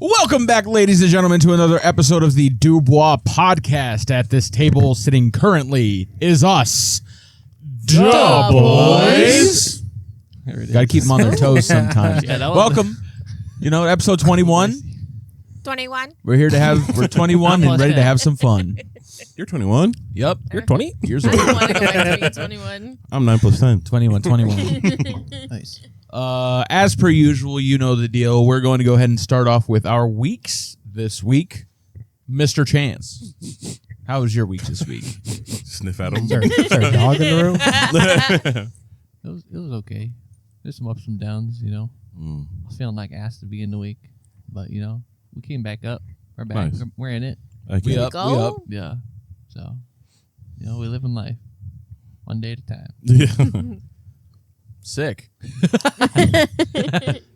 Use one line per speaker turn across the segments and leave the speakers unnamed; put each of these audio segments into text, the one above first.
Welcome back, ladies and gentlemen, to another episode of the Dubois Podcast. At this table, sitting currently, is us, Dubois. Got to keep them on their toes sometimes. Welcome. You know, episode 21.
21.
We're here to have, we're 21 and ready to have some fun.
You're 21?
Yep.
You're 20?
Years
I
old.
don't want to go back to 21.
I'm 9 plus 10.
21.
Nice.
As per usual, you know the deal. We're going to go ahead and start off with our weeks this week. Mr. Chance, how was your week this week?
Sniff at him.
Is there a dog in the room?
It was okay. There's some ups and downs, you know. I was feeling like ass to begin the week, but you know, we came back up. We're back.
Nice.
We're in it.
We up.
Yeah. So, you know, we living life one day at a time.
Yeah.
Sick.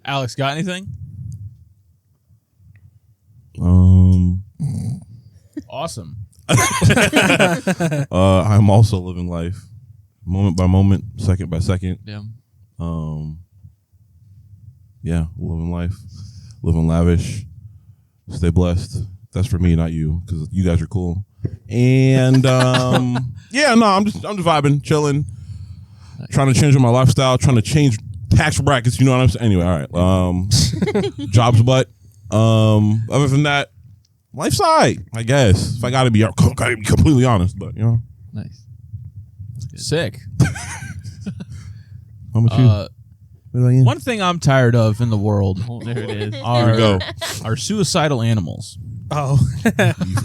Alex, got anything? Awesome.
I'm also living life, moment by moment, second by second.
Yeah.
Yeah, living life, living lavish. Stay blessed. That's for me, not you, because you guys are cool. And yeah, no, I'm just vibing, chilling, trying to change my lifestyle, trying to change tax brackets. You know what I'm saying? Anyway, all right. Jobs, but other than that, life's alright, I guess. If I gotta be completely honest, but you know,
Nice. That's good.
Sick.
how about you? What about you?
One thing I'm tired of in the world
Oh, there it is.
Here we go.
are suicidal animals.
Oh, we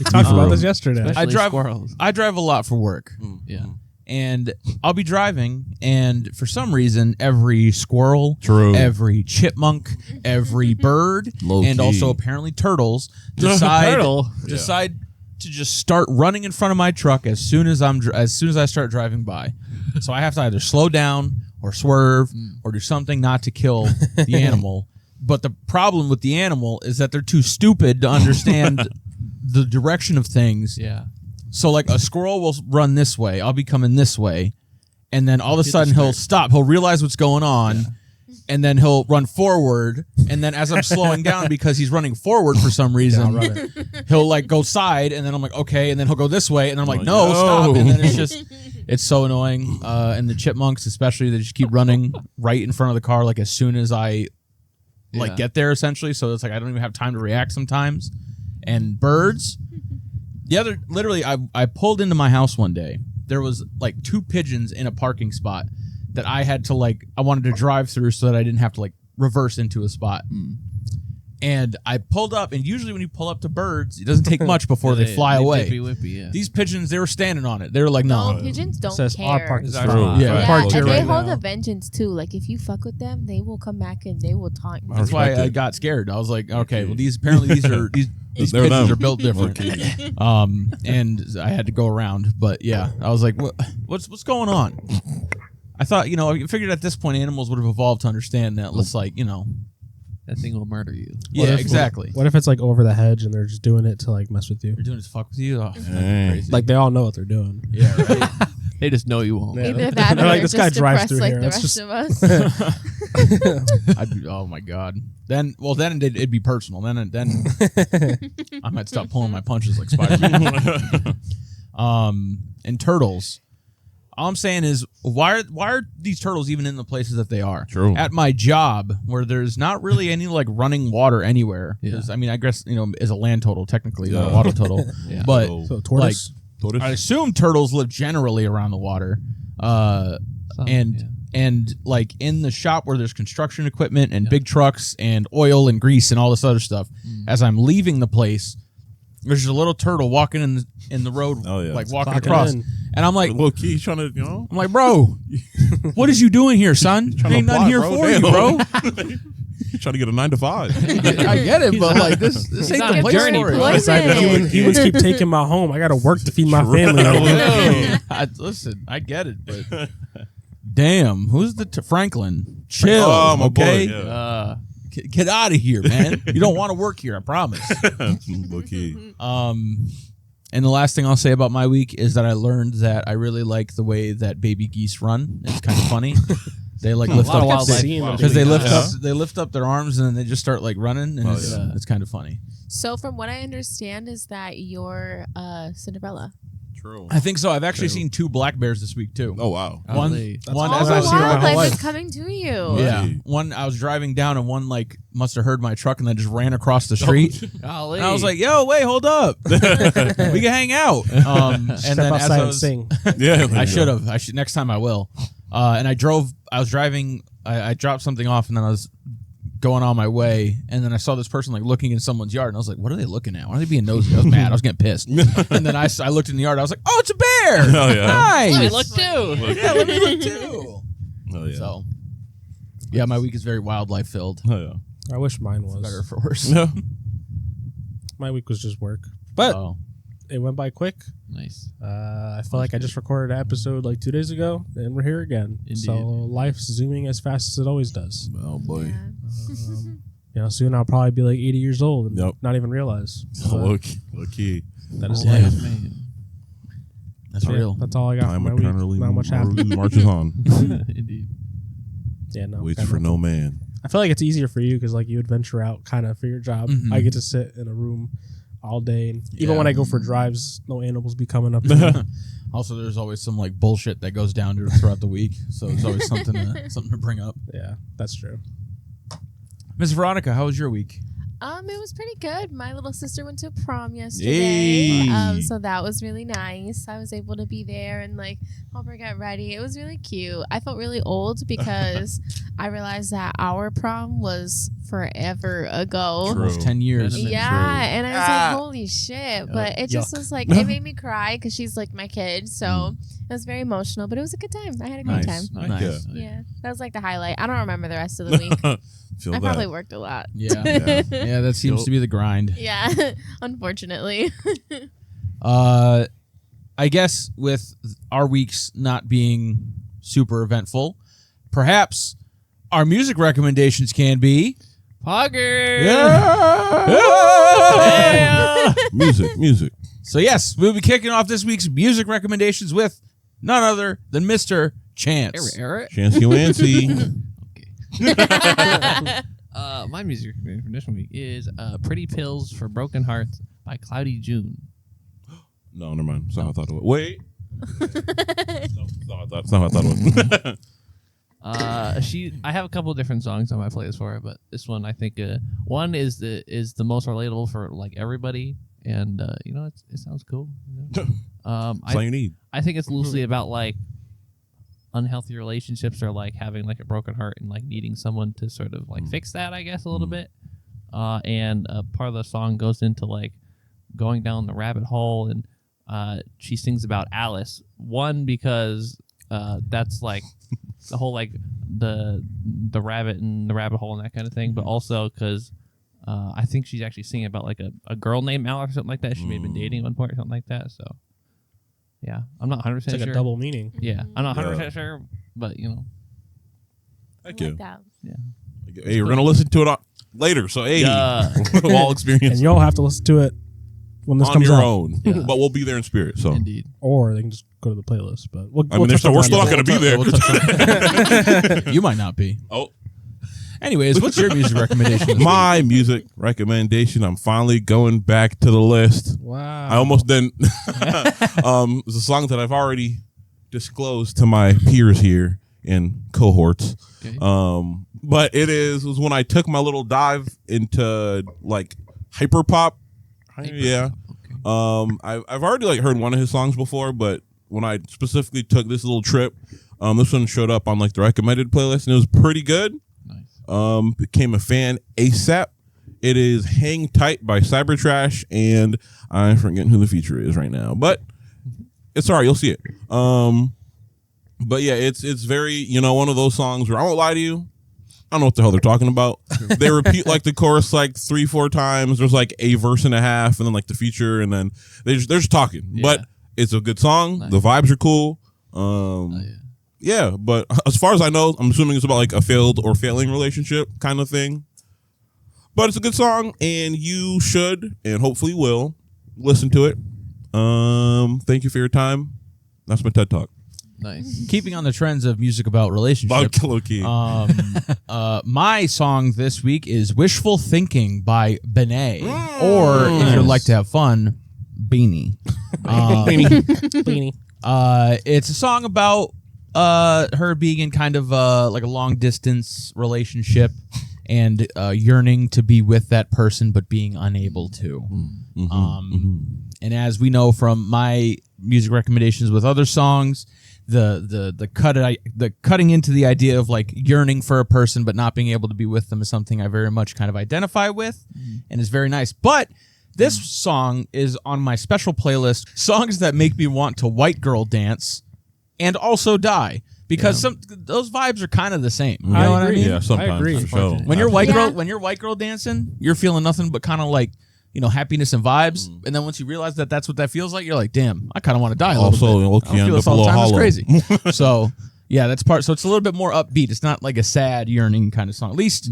talked about this yesterday.
Especially
drive-
squirrels.
I drive a lot for work,
Yeah.
and I'll be driving, and for some reason, every squirrel,
True.
every chipmunk, every bird,
Low
and
key.
also apparently turtles decide
Turtle.
to just start running in front of my truck as soon as I start driving by. So I have to either slow down or swerve or do something not to kill the animal. But the problem with the animal is that they're too stupid to understand the direction of things.
Yeah.
So like a squirrel will run this way, I'll be coming this way, and then all of a
Hit the
sudden he'll
skirt.
stop. He'll realize what's going on, and then he'll run forward. And then as I'm slowing down because he's running forward for some reason, he'll like go side, and then I'm like, okay, and then he'll go this way, and I'm like, no, stop. And then it's so annoying. And the chipmunks, especially, they just keep running right in front of the car, like as soon as I get there, essentially. So it's like I don't even have time to react sometimes. And birds. Literally, I pulled into my house one day. There was like 2 pigeons in a parking spot that I had to I wanted to drive through so that I didn't have to reverse into a spot. And I pulled up, and usually when you pull up to birds, it doesn't take much before they fly away.
Whippy, yeah.
These pigeons, they were standing on it. They were like, no.
Pigeons don't
Says our
care.
park is
True.
fine.
Yeah.
Our
Yeah,
park's
and
here
they
right
hold
now.
a vengeance too. Like if you fuck with them, they will come back and they will taunt you.
That's why
respect
I
it.
got scared. I was like, okay, well, these pigeons
They're
are
them.
built different. And I had to go around. But yeah, I was like, what's going on? I thought, I figured at this point animals would have evolved to understand that. Let's
That thing will murder you.
yeah, exactly.
What if it's like over the hedge and they're just doing it to like mess with you?
They're doing it to fuck with you. Oh,
Dang.
crazy.
Like they all know what they're doing.
yeah, right.
They just know you won't.
Yeah.
Either that or
They're like,
they're
this
just
guy drives
depressed
through
like
here.
the
Let's
rest of us.
Oh my god. Then it'd be personal. Then I might stop pulling my punches like Spider-Man. And turtles. All I'm saying is, why are these turtles even in the places that they are?
True.
At my job, where there's not really any running water anywhere.
Yeah.
'Cause, I mean, I guess as a land turtle technically, not a water turtle.
Yeah.
But
So tortoise.
Tortoise?
I assume turtles live generally around the water. And in the shop where there's construction equipment and big trucks and oil and grease and all this other stuff, as I'm leaving the place, there's just a little turtle walking in the road,
Oh, yeah.
walking
Clocking
across.
in.
And I'm like,
Low key, trying to,
I'm like, bro, what is you doing here, son?
Trying to
Ain't nothing
plot,
here
bro.
for
Damn.
you, bro.
trying to get a 9 to 5.
I get it, but this ain't
on
the
a
place
journey,
for it.
boy.
It's like humans keep taking my home. I got to work to feed my family.
Listen, I get it, but damn, who's the Franklin? Chill,
Oh, my
okay?
boy, yeah.
Get out of here, man. You don't want to work here, I promise.
Low key.
And the last thing I'll say about my week is that I learned that I really like the way that baby geese run. It's kind of funny. They like
A
lift
lot of
up
wildlife
because they
doing
lift
that.
up. They lift up their arms and then they just start like running, and
Oh,
it's kind of funny.
So from what I understand is that you're Cinderella.
True.
I think so. I've actually
True.
seen 2 black bears this week too.
Oh wow.
One,
Golly.
one
All
as
the
I was
seen it my whole
wildlife
life.
is coming to you.
yeah,
Okay.
one I was driving down and one like must have heard my truck and then just ran across the street.
Golly.
And I was like, "Yo, wait, hold up, we can hang out." And
Step
then as
outside
I
and
was,
sing.
Yeah.
I should have. I should next time. I will. And I was driving. I dropped something off, and then I was going on my way, and then I saw this person like looking in someone's yard, and I was like, "What are they looking at? Why are they being nosy?" I was mad. I was getting pissed. And then I looked in the yard. I was like, "Oh, it's a bear!
Oh, yeah.
Nice!
Let me look too.
Yeah, let me look too."
Oh yeah.
So, yeah, my week is very wildlife filled.
Oh yeah.
I wish mine was.
Better for worse.
Yeah.
My week was just work, but
Oh.
it went by quick.
Nice.
I feel like I just recorded an episode like 2 days ago, and we're here again.
Indeed.
So life's zooming as fast as it always does.
Oh boy.
Soon I'll probably be like 80 years old and
Yep.
not even realize.
Oh,
But
look key.
that is
Yeah.
life.
Man.
That's
Yeah,
real.
That's all I got
Time
for my week.
eternally
Not much happened.
marches on.
Indeed.
Yeah, no.
Waits
got
for
nothing.
no man.
I feel like it's easier for you because like you would venture out kind of for your job.
Mhm.
I get to sit in a room all day, and even
Yeah.
when I go for drives, no animals be coming up. To me.
Also, there's always some like bullshit that goes down throughout the week, so it's always something to bring up.
Yeah, that's true.
Miss Veronica, how was your week?
It was pretty good. My little sister went to prom yesterday.
Hey.
So that was really nice. I was able to be there and like help her get ready. It was really cute. I felt really old because I realized that our prom was forever ago.
True.
Almost 10 years.
True.
Yeah, and I was
Ah.
like, holy shit. But it just
Yuck.
was like, it made me cry because she's like my kid. So it was very emotional, but it was a good time. I had a great
Nice.
time.
Nice.
Yeah, that was like the highlight. I don't remember the rest of the week.
Feel
I
that.
probably worked a lot.
Yeah.
Yeah.
Yeah, that seems to be the grind.
Yeah, unfortunately.
I guess with our weeks not being super eventful, perhaps our music recommendations can be.
Pogger.
Music.
So, yes, we'll be kicking off this week's music recommendations with none other than Mr. Chance.
Eric.
Chancy Wancy.
Okay. My music recommendation for this week is "Pretty Pills for Broken Hearts" by Cloudy June.
No, never mind. It's not how I thought it was. Wait. No, it's not how I thought it was.
I have a couple of different songs on my playlist for her, but this one I think one is the most relatable for like everybody, and it sounds cool. You know?
That's all you need.
I think it's loosely about like unhealthy relationships or like having like a broken heart and like needing someone to sort of like fix that, I guess, a little bit. And part of the song goes into like going down the rabbit hole, and she sings about Alice. One, because that's like the whole like the rabbit and the rabbit hole and that kind of thing, but also because I think she's actually singing about like a girl named Alice or something like that. She may have been dating at one point or something like that. So yeah, I'm not 100%
It's like
sure.
a double meaning.
Yeah, I'm not 100%
Yeah.
sure, but
Thank
I
you.
like that.
Hey, we're gonna listen to it later. So hey,
Yeah.
we'll all experience
And you'll have to listen to it when this
on
comes
your
out.
own.
Yeah.
But we'll be there in spirit. So
Indeed.
Or they can just go to the playlist. But
I mean, we're still not gonna be there.
We'll touch on- You might not be.
Oh,
Anyways, what's your music recommendation?
my music recommendation. I'm finally going back to the list.
Wow.
I almost didn't. It's a song that I've already disclosed to my peers here in cohorts.
Okay.
But it was when I took my little dive into like hyper pop. Yeah.
Okay.
I've already like heard one of his songs before, but when I specifically took this little trip, this one showed up on like the recommended playlist, and it was pretty good.
Nice.
Became a fan ASAP. It is "Hang Tight" by Cybertrash, and I'm forgetting who the feature is right now, but it's all right. You'll see it. But yeah, it's very, one of those songs where I won't lie to you, I don't know what the hell they're talking about. They repeat like the chorus like 3-4 times. There's like a verse and a half, and then like the feature, and then they're just talking.
Yeah.
But it's a good song.
Nice.
The vibes are cool.
Yeah.
Yeah, but as far as I know, I'm assuming it's about like a failed or failing relationship kind of thing. But it's a good song, and you should, and hopefully will, listen to it. Thank you for your time. That's my TED Talk.
Nice.
Keeping on the trends of music about relationships.
Low key.
My song this week is "Wishful Thinking" by Benet, or if you'd like to have fun, Beanie.
Beanie.
It's a song about her being in kind of like a long distance relationship and yearning to be with that person, but being unable to. And as we know from my music recommendations with other songs, the cutting into the idea of like yearning for a person but not being able to be with them is something I very much kind of identify with, and is very nice. But this song is on my special playlist, songs that make me want to white girl dance and also die, because those vibes are kind of the same. You know what I mean?
Yeah, sometimes.
I agree.
For sure.
When you're white girl dancing, you're feeling nothing but kind of like, happiness and vibes. And then once you realize that that's what that feels like, you're like, damn, I kind of want to die a little bit. I don't feel this all the time. It's crazy. So yeah, that's part. So it's a little bit more upbeat. It's not like a sad yearning kind of song. At least,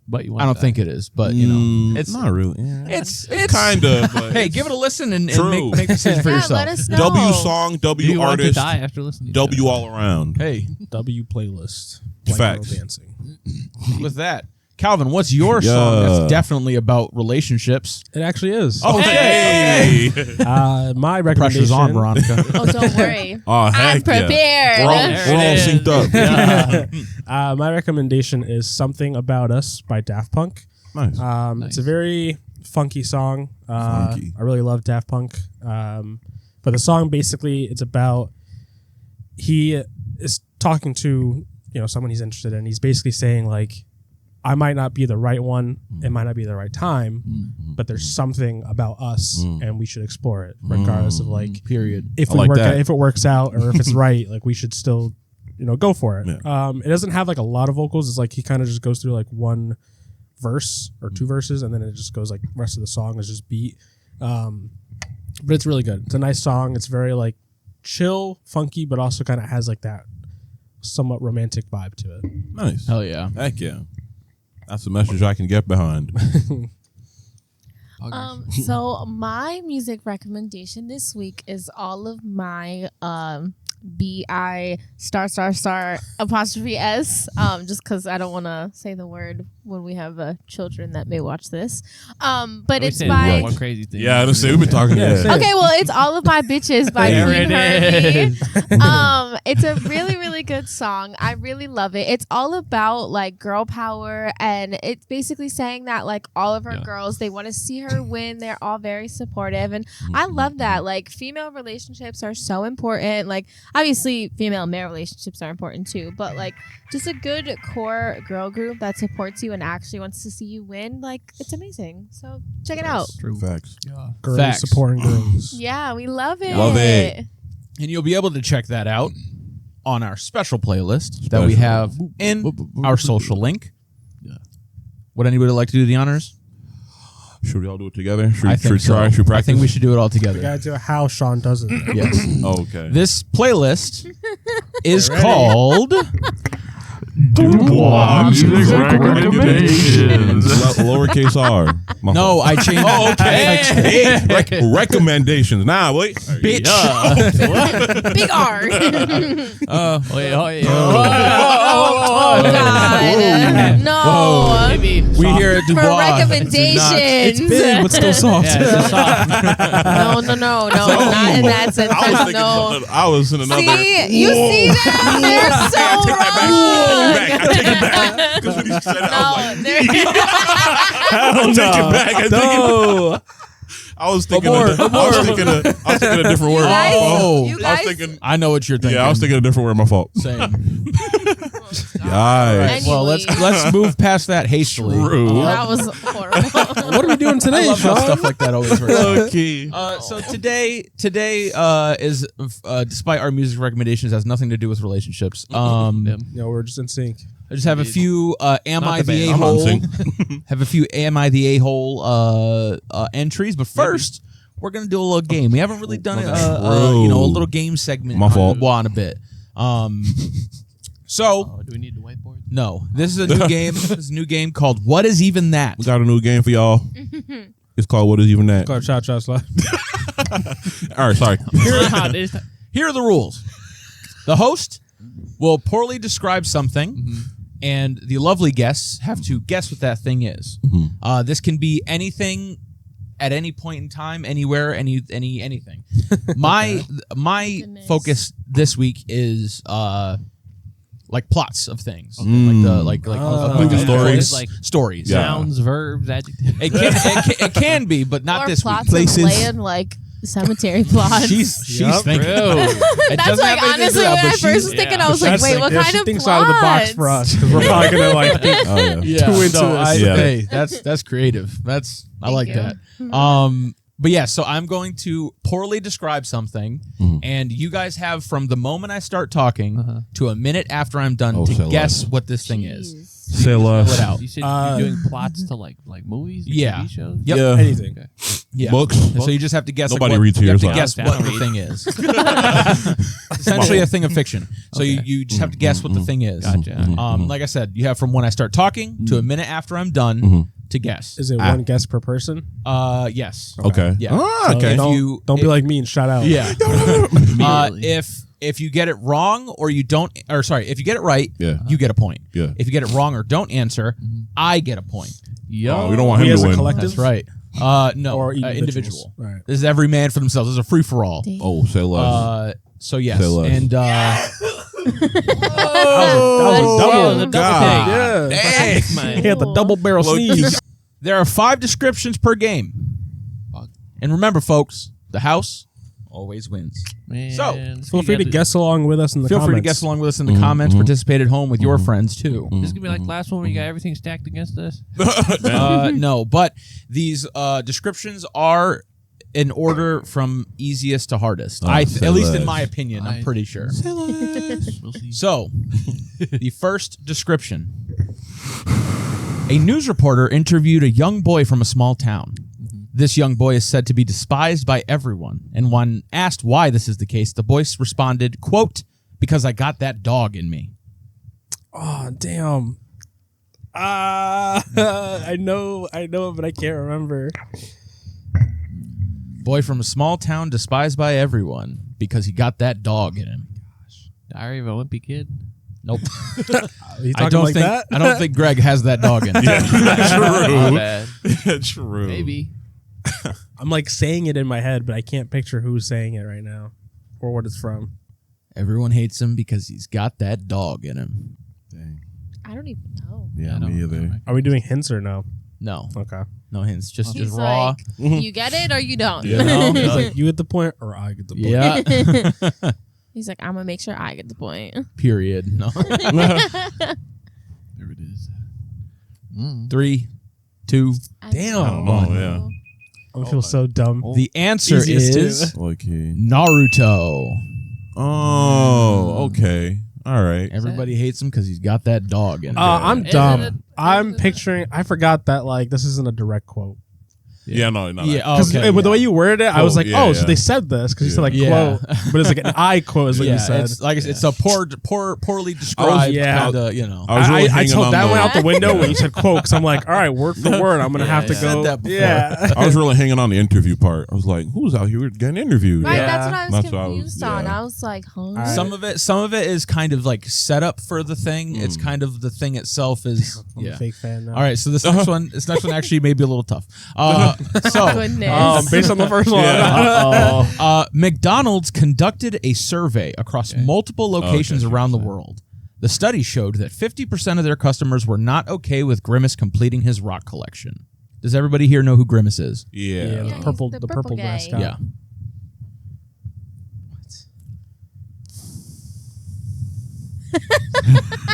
But you want
I don't think it is. But it's
not really. Yeah.
It's
kind of.
Hey, give it a listen and
True.
make decisions for yourself.
Let us know.
W song,
Do
W
you want to
artist,
die after listening? to
W
it?
all around.
Hey,
W playlist. White
Facts.
girl dancing.
with that, Calvin, what's your song that's definitely about relationships?
It actually is.
Oh,
Hey.
My recommendation.
Pressure's on, Veronica.
Oh, don't worry.
Oh,
I'm
heck yeah.
prepared.
We're all
There it
synced up.
My recommendation is "Something About Us" by Daft Punk.
Nice.
It's a very funky song.
Funky.
I really love Daft Punk. But the song basically, it's about, he is talking to someone he's interested in. He's basically saying like, I might not be the right one. It might not be the right time, but there's something about us, and we should explore it, regardless of like
Period.
if
I
we
like
work
that.
out, if it works out, or if it's right. Like we should still, go for it.
Yeah.
It doesn't have like a lot of vocals. It's like he kind of just goes through like one verse or two verses, and then it just goes like the rest of the song is just beat. But it's really good. It's a nice song. It's very like chill, funky, but also kind of has like that somewhat romantic vibe to it.
Nice.
Hell yeah.
Heck yeah. That's a message I can get behind.
So my music recommendation this week is all of my BI ******S just because I don't want to say the word when we have children that may watch this. But
We
it's
said
by
one crazy thing.
Yeah, I say we've been talking.
Yeah.
okay, well, it's all of my bitches by
There
Queen
it
Herbie. It's a really, really good song. I really love it. It's all about like girl power, and it's basically saying that like all of our girls, they want to see her win. They're all very supportive, and I love that. Like female relationships are so important. Like obviously female and male relationships are important too, but like just a good core girl group that supports you and actually wants to see you win, like it's amazing. So check it out.
True facts.
Girls
Facts.
supporting girls.
Yeah, we love it.
Love it.
And you'll be able to check that out on our special playlist that we have in our social link.
Yeah.
Would anybody like to do the honors?
Should we all do it together? Should
I
we
think
try?
so.
Should we practice?
I think we should do it all
We
together.
gotta do how Sean does it.
Yes.
Oh, okay.
This playlist is
ready?
called
Dubois recommendations. Lowercase r. My
No,
fault.
I changed.
Oh, okay. Recommendations. Nah, wait.
Bitch.
Big R.
Oh,
God. No.
Maybe
We here at
For
Dubois.
recommendations.
Big, but still soft.
Yeah, it's a song.
No. Not in that sense.
I was thinking.
No.
I was in another.
See, you see that? They're so
I take it
wrong.
back. Because when you said it, I
No,
was like,
they're
I take it back. I take it back. I was thinking. I was thinking a different word.
guys-
Oh.
you
I
guys.
was thinking.
I know what you're thinking.
Yeah, I was thinking a different word. My fault.
Same.
Guys.
Well, let's move past that hastily.
True.
That was horrible.
What are we doing
I
today,
love how
Sean?
stuff like that always works.
Okay.
So today is despite our music recommendations, has nothing to do with relationships.
We're just in sync.
I just have a few am
Not
I
the
the
band.
I'm on
a-hole
sync.
have a few am I the a-hole entries, but first we're gonna do a little game. We haven't really done a little game segment
My fault.
on a bit. So
Oh, do we need the whiteboard?
no, this is a new game. This is a new game called What Is Even That?
We got a new game for y'all. It's called What Is Even That?
Shot, slide.
All right, sorry.
Here are the rules. The host will poorly describe something, and the lovely guests have to guess what that thing is. This can be anything at any point in time, anywhere, anything. My focus this week is like plots of things, like the stories,
like
stories,
sounds, verbs, adjectives.
It can be, but not
or
this
plots
week.
of land, like cemetery plots.
She's thinking. It
That's
doesn't
like
have anything to do
honestly
with that,
when I
but
first was
she's-
thinking, I was like, wait, what kind
she
of
thinks
plots?
out of the box for us because we're probably gonna like think
Yeah,
too into this.
Hey, that's creative. I like
you.
that. But yeah, so I'm going to poorly describe something, and you guys have from the moment I start talking to a minute after I'm done to
say
guess
less.
what this thing is.
Say
Pull it
less.
out.
You said you're doing plots to like movies, or
Yeah.
TV shows.
Yep.
Yeah.
Anything.
Yeah.
Books.
And so you just have to guess.
Nobody
like, what,
reads
you have
here,
to
so-
guess
I
what
don't
the
read.
thing is. Essentially, a thing of fiction. So you just have to guess what the thing is.
Gotcha.
Like I said, you have from when I start talking to a minute after I'm done to guess.
Is it one guess per person?
Yes.
Okay.
Yeah.
Ah,
So
okay.
if
Don't,
you-
don't be like me and shout out.
Yeah.
Immediately.
If you get it wrong or you don't, or sorry, if you get it right,
Yeah.
you get a point.
Yeah.
If you get it wrong or don't answer, I get a point.
Oh, we don't want
We
him
as
to
a
win.
collective?
That's right. No,
Or
individual.
All right.
This is every man for themselves. This is a free for all.
Oh, say less.
So yes,
Say less.
and
That
Let's
was
go.
double.
God.
Yeah.
Dang.
He had the double barrel sneeze.
there are 5 descriptions per game. And remember, folks, the house always wins.
Man,
So,
Feel free to guess along with us in the
Feel
comments.
free to guess along with us in the comments. Participate at home with your friends too.
This is gonna be like last one where you got everything stacked against us.
No, but these descriptions are in order from easiest to hardest.
say
At least in
less.
my opinion, I'm pretty sure.
We'll see.
So, the first description. A news reporter interviewed a young boy from a small town. This young boy is said to be despised by everyone, and when asked why this is the case, the boy responded, quote, "Because I got that dog in me."
Oh, damn. I know, but I can't remember.
Boy from a small town despised by everyone because he got that dog in him.
Diary of a Wimpy Kid.
Nope.
Are you talking like that?
I don't think Greg has that dog in him.
My bad.
True.
Maybe.
I'm like saying it in my head, but I can't picture who's saying it right now or what it's from.
Everyone hates him because he's got that dog in him.
Dang.
I don't even know.
Yeah, me either.
Are we doing hints or no?
No,
Okay.
no hints. Just
He's
raw.
like, you get it or you don't.
Yeah.
No.
He's like, you get the point or I get the point.
Yeah.
He's like, I'm gonna make sure I get the point.
Period. No.
There it is.
3, 2.
Damn.
Oh, yeah.
I feel so dumb.
The answer
Easiest
is
Okay.
Naruto.
Oh, okay. All right.
Everybody hates him because he's got that dog in him.
I'm
Is
dumb.
it
I'm picturing. I forgot that like this isn't a direct quote.
Yeah, no, no.
yeah.
Because
Okay.
with the way you worded it, I was
Quote,
like,
yeah,
oh, so
yeah.
they said this because you said like
Yeah.
quote, but it's like an I quote is what
yeah,
you said.
it's like it's a poorly described
yeah.
kind of, you know.
I was really
I
hanging
told
on
that
the-
one out the window when you said quote because I'm like, all right, word for word, I'm gonna have to
I
go.
said that before.
Yeah.
I was really hanging on the interview part. I was like, who's out here getting interviewed?
Right,
Yeah.
that's what I was
That's what I was-
confused on.
yeah.
I was like, huh?
right.
Some of it is kind of like set up for the thing. It's kind of the thing itself is
I'm a fake fan now.
All right, so this next one actually may be a little tough. So
Goodness.
Based on the first one.
McDonald's conducted a survey across multiple locations
Okay,
around the world. The study showed that 50% of their customers were not okay with Grimace completing his rock collection. Does everybody here know who Grimace is?
Yeah.
Yeah,
Yeah,
the
he's the
purple
guy.
mascot.
Yeah.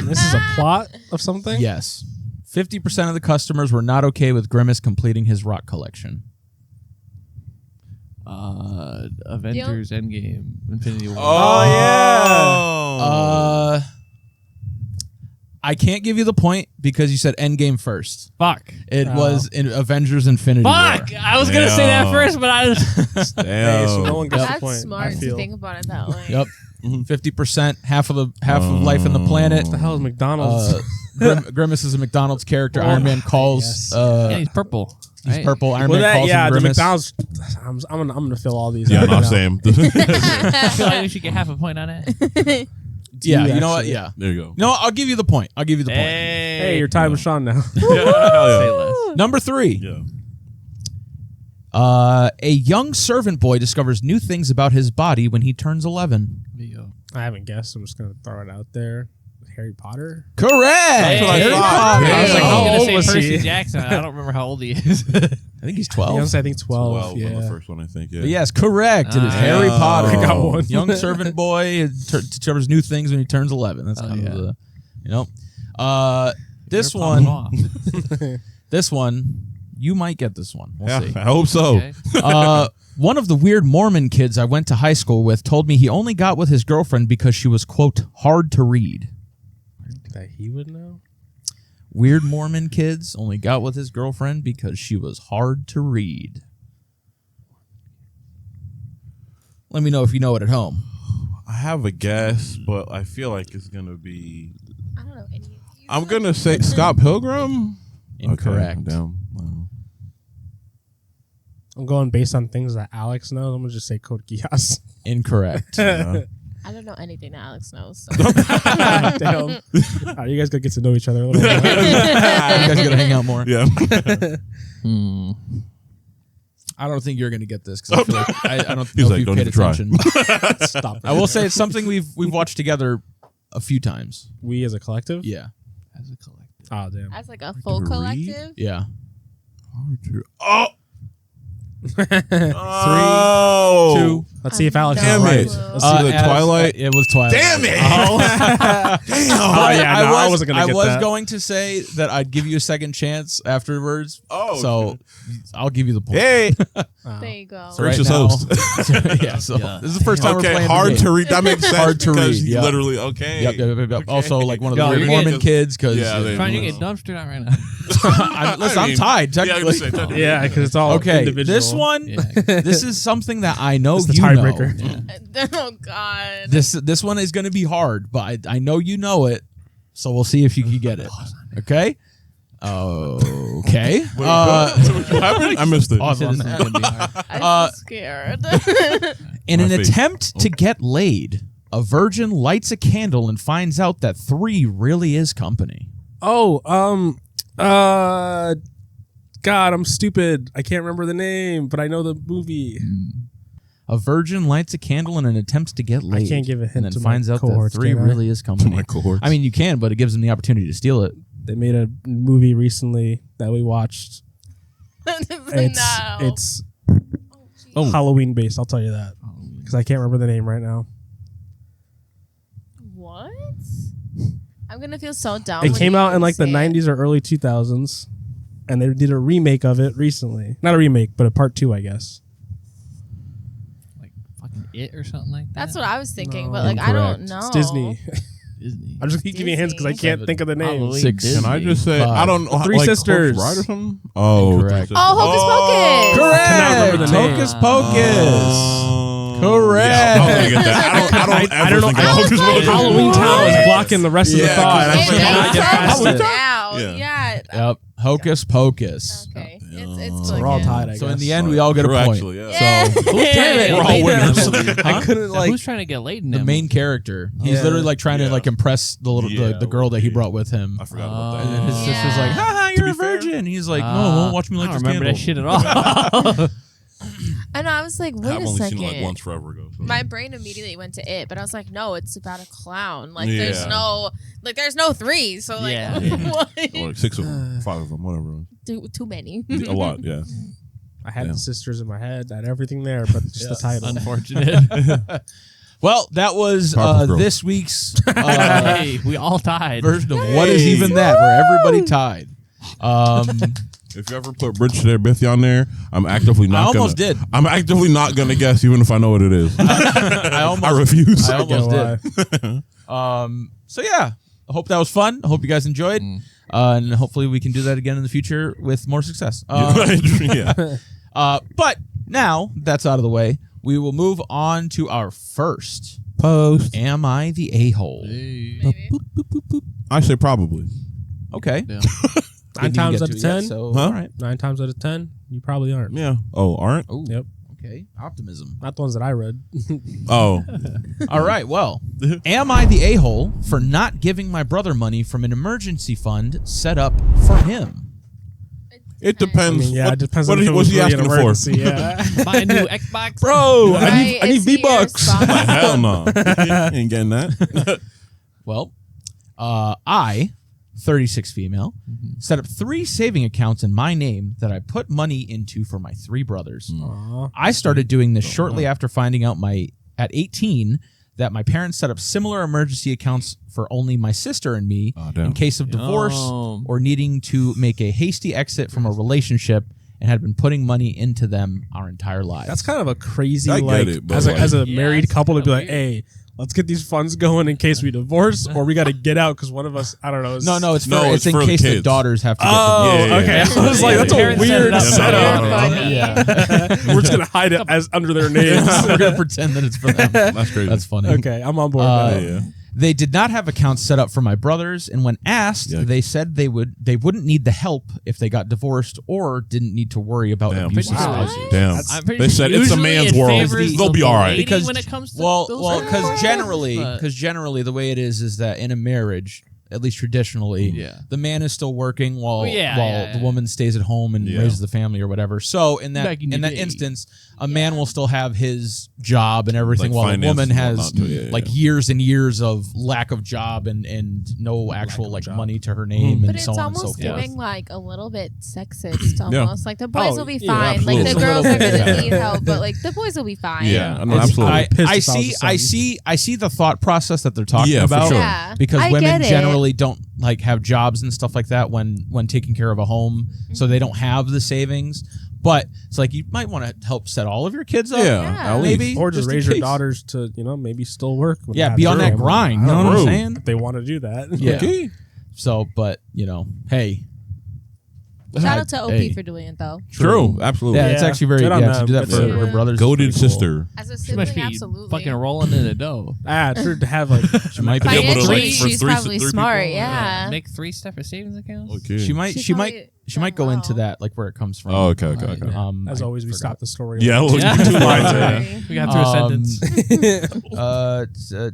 This is a plot of something.
Yes. 50% of the customers were not okay with Grimace completing his rock collection.
Avengers Endgame, Infinity War.
Oh, yeah.
I can't give you the point because you said Endgame first.
Fuck.
It was in Avengers Infinity
Fuck!
War.
I was gonna say that
Damn.
first, but I was.
Hey, so no one gets the
That's
point.
smart
I
to
feel.
think about it that way.
Yep. 50%, half of life in the planet.
What the hell is McDonald's?
Grimace is a McDonald's character. Iron Man calls.
yes.
Yeah, he's purple.
He's
right?
purple. Iron
well,
Man
that
calls
yeah,
him
the
Grimace.
McDonald's. I'm gonna fill all these.
Yeah,
out
no,
now.
same.
I feel like we should get half a point on it.
to
Yeah,
you
you know what?
actually.
Yeah.
There you go.
No, I'll give you the point.
Hey,
Hey, your time is Sean now.
Say less.
Number 3.
Yeah.
A young servant boy discovers new things about his body when he turns 11.
I haven't guessed. I'm just gonna throw it out there. Harry Potter.
Correct.
Hey,
what I
Harry
thought.
Potter.
I was like,
I
how
was
old
gonna say
was
Percy
he?
Jackson. I don't remember how old he is.
I think he's 12.
Honestly, I think 12.
12
yeah.
on the first one, I think. Yeah.
But yes, correct. It is Harry
Oh.
Potter.
I got
one.
Young servant boy discovers new things when he turns 11. That's kind of the, this
You're popping
one.
off.
This one, you might get this one. We'll
Yeah,
see.
I hope so.
Okay.
One of the weird Mormon kids I went to high school with told me he only got with his girlfriend because she was, quote, hard to read.
That he would know.
Weird Mormon kids only got with his girlfriend because she was hard to read. Let me know if you know it at home.
I have a guess, but I feel like it's going to be...
I don't know any of these.
I'm going to say Scott Pilgrim.
Incorrect.
Okay, damn. Wow.
I'm going based on things that Alex knows. I'm gonna just say Code Geass.
Incorrect.
Yeah.
I don't know anything that Alex knows. So.
Damn. All right, you guys gotta get to know each other a little bit.
You guys gotta hang out more.
Yeah.
I don't think you're gonna get this because I feel like I don't
He's
know
like,
if you
"Don't
paid
even try."
attention.
Stop it.
I will say it's something we've watched together a few times.
We as a collective.
Yeah.
As a collective.
Oh damn.
As like a full
read?
collective.
Yeah.
Oh!
3,
Oh!
2.
Let's see if Alex is
Damn
right.
it.
Let's see.
the Twilight?
It was Twilight.
Damn it!
Oh yeah, no, I wasn't gonna get that.
going to say that I'd give you a second chance afterwards.
Oh,
So I'll give you the point.
Hey!
Oh.
There you go.
So right
Gracious
now-
host.
yeah, so
Yeah.
this is the first time we're
Okay,
playing
hard
the
to
game.
read. That makes sense.
Hard to
because
read,
you
yeah.
literally, okay.
Yep. Also, like one of the
Yo,
weird
you're
Mormon
getting-
kids because
Yeah, they-
Trying to
Yeah.
get dumpstered out right now.
I'm tied.
Yeah, I
Technically.
was gonna say, technically.
Yeah, because it's all
Okay,
individual.
this one.
Yeah.
This is something that I know
It's the
you
tiebreaker.
know.
Oh God.
This one is going to be hard, but I know you know it, so we'll see if you can get it. Okay. Okay.
What happened? I missed it.
Pause on
This is
that.
gonna be hard.
I'm so scared.
In
My
an
face.
attempt to get laid, a virgin lights a candle and finds out that 3 really is company.
Oh, God, I'm stupid. I can't remember the name, but I know the movie.
A virgin lights a candle in an attempt to get laid.
can't give a hint
and then
to my
finds out that
cohorts,
3
can I?
really is company.
My cohorts.
I mean, you can, but it gives them the opportunity to steal it.
They made a movie recently that we watched. It's
Oh,
Halloween based. I'll tell you that because I can't remember the name right now.
what? I'm gonna feel so dumb.
It
when
came
you
out in like the
say it.
90s or early 2000s, and they did a remake of it recently. Not a remake, but a part 2, I guess.
Like fucking It or something like that.
That's what I was thinking,
No.
but like I don't
Incorrect.
know.
It's Disney.
Disney.
I'm just giving you hints because I
Disney.
can't think of the name.
Halloween.
6.
Can I just say,
5.
I don't know.
3
like,
Sisters.
Horse Ride or something? Oh,
Incorrect.
3 Sisters.
Oh, Hocus Pocus.
Correct.
Cannot remember the name.
Hocus Pocus. Correct.
Yeah, I was gonna get that. I don't
know.
ever think of Hocus Pocus.
Halloween Town is blocking the rest of the
Yeah,
thought. I
because
It
cannot
makes
get past
sense
it.
now.
Yeah.
Yeah.
Yep. Hocus Pocus.
Okay.
Yeah.
It's
So
We're all
clicking.
tied, I guess.
So in the end, we all get a
True,
point.
actually, yeah.
Yeah.
So
Damn it.
We're all winners.
I couldn't
Now,
like
who's trying to get laid in
the
them?
main character. He's
Yeah.
literally like trying to
Yeah.
like impress the little
Yeah,
the girl that he
okay.
brought with him.
I forgot about
And
that.
then his
Yeah.
sister's like, "Haha, you're
be
a
fair-
virgin." He's like, "No, I won't watch me light
I
this
don't remember
candle."
that shit at all.
And I was like, wait
I've
a
only
second.
seen it like once forever ago. So.
My brain immediately went to it, but I was like, no, it's about a clown. Like
Yeah.
there's no 3. So like
Yeah.
what?
Or like 6 of them, 5 of them, whatever.
Too many.
A lot, yeah.
I had
Yeah.
the sisters in my head, I had everything there, but just the title.
Unfortunate.
Well, that was
Powerpuff Girls.
this week's
Hey, we all tied.
version of What Is Even That, where everybody tied.
If you ever put Bridge to their Biffy on there, I'm actively not
I almost
gonna,
did.
I'm actively not going to guess even if I know what it is.
I
refuse.
I almost
Why?
did. So yeah, I hope that was fun. I hope you guys enjoyed, and hopefully we can do that again in the future with more success.
Yeah.
But now that's out of the way, we will move on to our first.
Post.
Am I the a-hole?
Maybe.
I say probably.
Okay.
Yeah.
9 times out of 10.
So
Huh?
all right.
9 times out of 10, you probably aren't.
Yeah. Oh, aren't?
Oh,
Yep.
Okay, optimism.
Not the ones that I read.
Oh,
All right, well, am I the a-hole for not giving my brother money from an emergency fund set up for him?
it
I
depends.
mean, yeah,
what,
it depends
what
on if it
was
was
he
really an
asking for?
emergency. Yeah.
Buy a new Xbox.
Bro,
Right,
I need
is he your
V-Bucks.
sponsor?
Like, hell no. Ain't getting that.
Well, I, 36 female, set up 3 saving accounts in my name that I put money into for my 3 brothers.
Aw.
I started doing this shortly after finding out at 18 that my parents set up similar emergency accounts for only my sister and me
Oh, damn.
in case of divorce
Damn.
or needing to make a hasty exit from a relationship, and had been putting money into them our entire lives.
That's kind of a crazy,
I get
like,
it, but
as a,
like-
as a
Yeah,
married
it's
couple to be
kinda
like, hey, let's get these funds going in case we divorce, or we got to get out because one of us, I don't know. Is,
no, it's for,
No,
it's
it's
in
for the
case the
kids.
daughters have to get
Oh,
divorced.
Yeah,
okay.
yeah,
I was
yeah.
like, that's a
Parents set
weird
it up.
setup.
Yeah.
We're just gonna hide it as under their names.
We're gonna pretend that it's for them.
That's crazy.
That's funny.
Okay, I'm on board.
Uh,
with that.
yeah.
They did not have accounts set up for my brothers, and when asked,
Yikes.
they said they wouldn't need the help if they got divorced or didn't need to worry about
Damn.
abusive
Wow.
spouses.
Damn.
I'm pretty
They
sure
said it's a
usually
man's
it
world.
favors
They'll
the
be all right.
lady
Because
when it comes to
well,
those
because
kind of things,
generally,
but-
the way it is that in a marriage, at least traditionally,
Yeah.
the man is still working while
Yeah.
the woman stays at home and
Yeah.
raises the family or whatever. So in that
Back in the day.
instance, a man will still have his job and everything,
Like
while the
finances
woman
and
has
whatnot, too. Yeah,
like
yeah.
years and years of lack of job and no actual
of
like
job.
money to her name
But
and
it's
so on and so
almost
forth.
giving like a little bit sexist almost. Like the boys
Oh,
will be
yeah,
fine. Like the
absolutely.
girls are gonna
Yeah.
need help, but like the boys will be fine.
Yeah, no,
It's-
absolutely.
I,
Pissed
I
if I was
see,
a
I
son.
see, I see the thought process that they're talking
Yeah, for
about.
sure.
Yeah.
Because
I
women
get it.
generally don't like have jobs and stuff like that when taking care of a home, so they don't have the savings. But it's like you might want to help set all of your kids up.
Yeah,
Yeah.
at
Maybe.
least.
Or just
in
raise your
case.
daughters to, maybe still work. when
Yeah,
they
be
have
on
their
that
own.
grind.
I
You know
don't
what I'm
know.
saying?
If they want to do that.
Yeah.
Okay.
So, but hey,
Shout out to OP
Hey.
for doing it though.
True. Absolutely.
Yeah, it's
Yeah.
actually very
Good on
to
them.
do that
Good
for
to
her
them.
brothers. is
Goated
pretty cool.
sister.
As a
She must
sibling,
be
absolutely.
fucking rolling in the dough.
True to have like
She might be
able to,
Financially,
like, for
she's
three
probably
people,
smart.
yeah.
Yeah.
Make 3 separate savings accounts.
Okay.
She might.
She's
She might.
probably
She might
done
go into
well.
that like where it comes from.
Oh, okay, okay, okay.
as
I
always we
forgot.
stop the story.
Yeah, look,
Yeah.
2 lines.
Sorry.
We got through a sentence.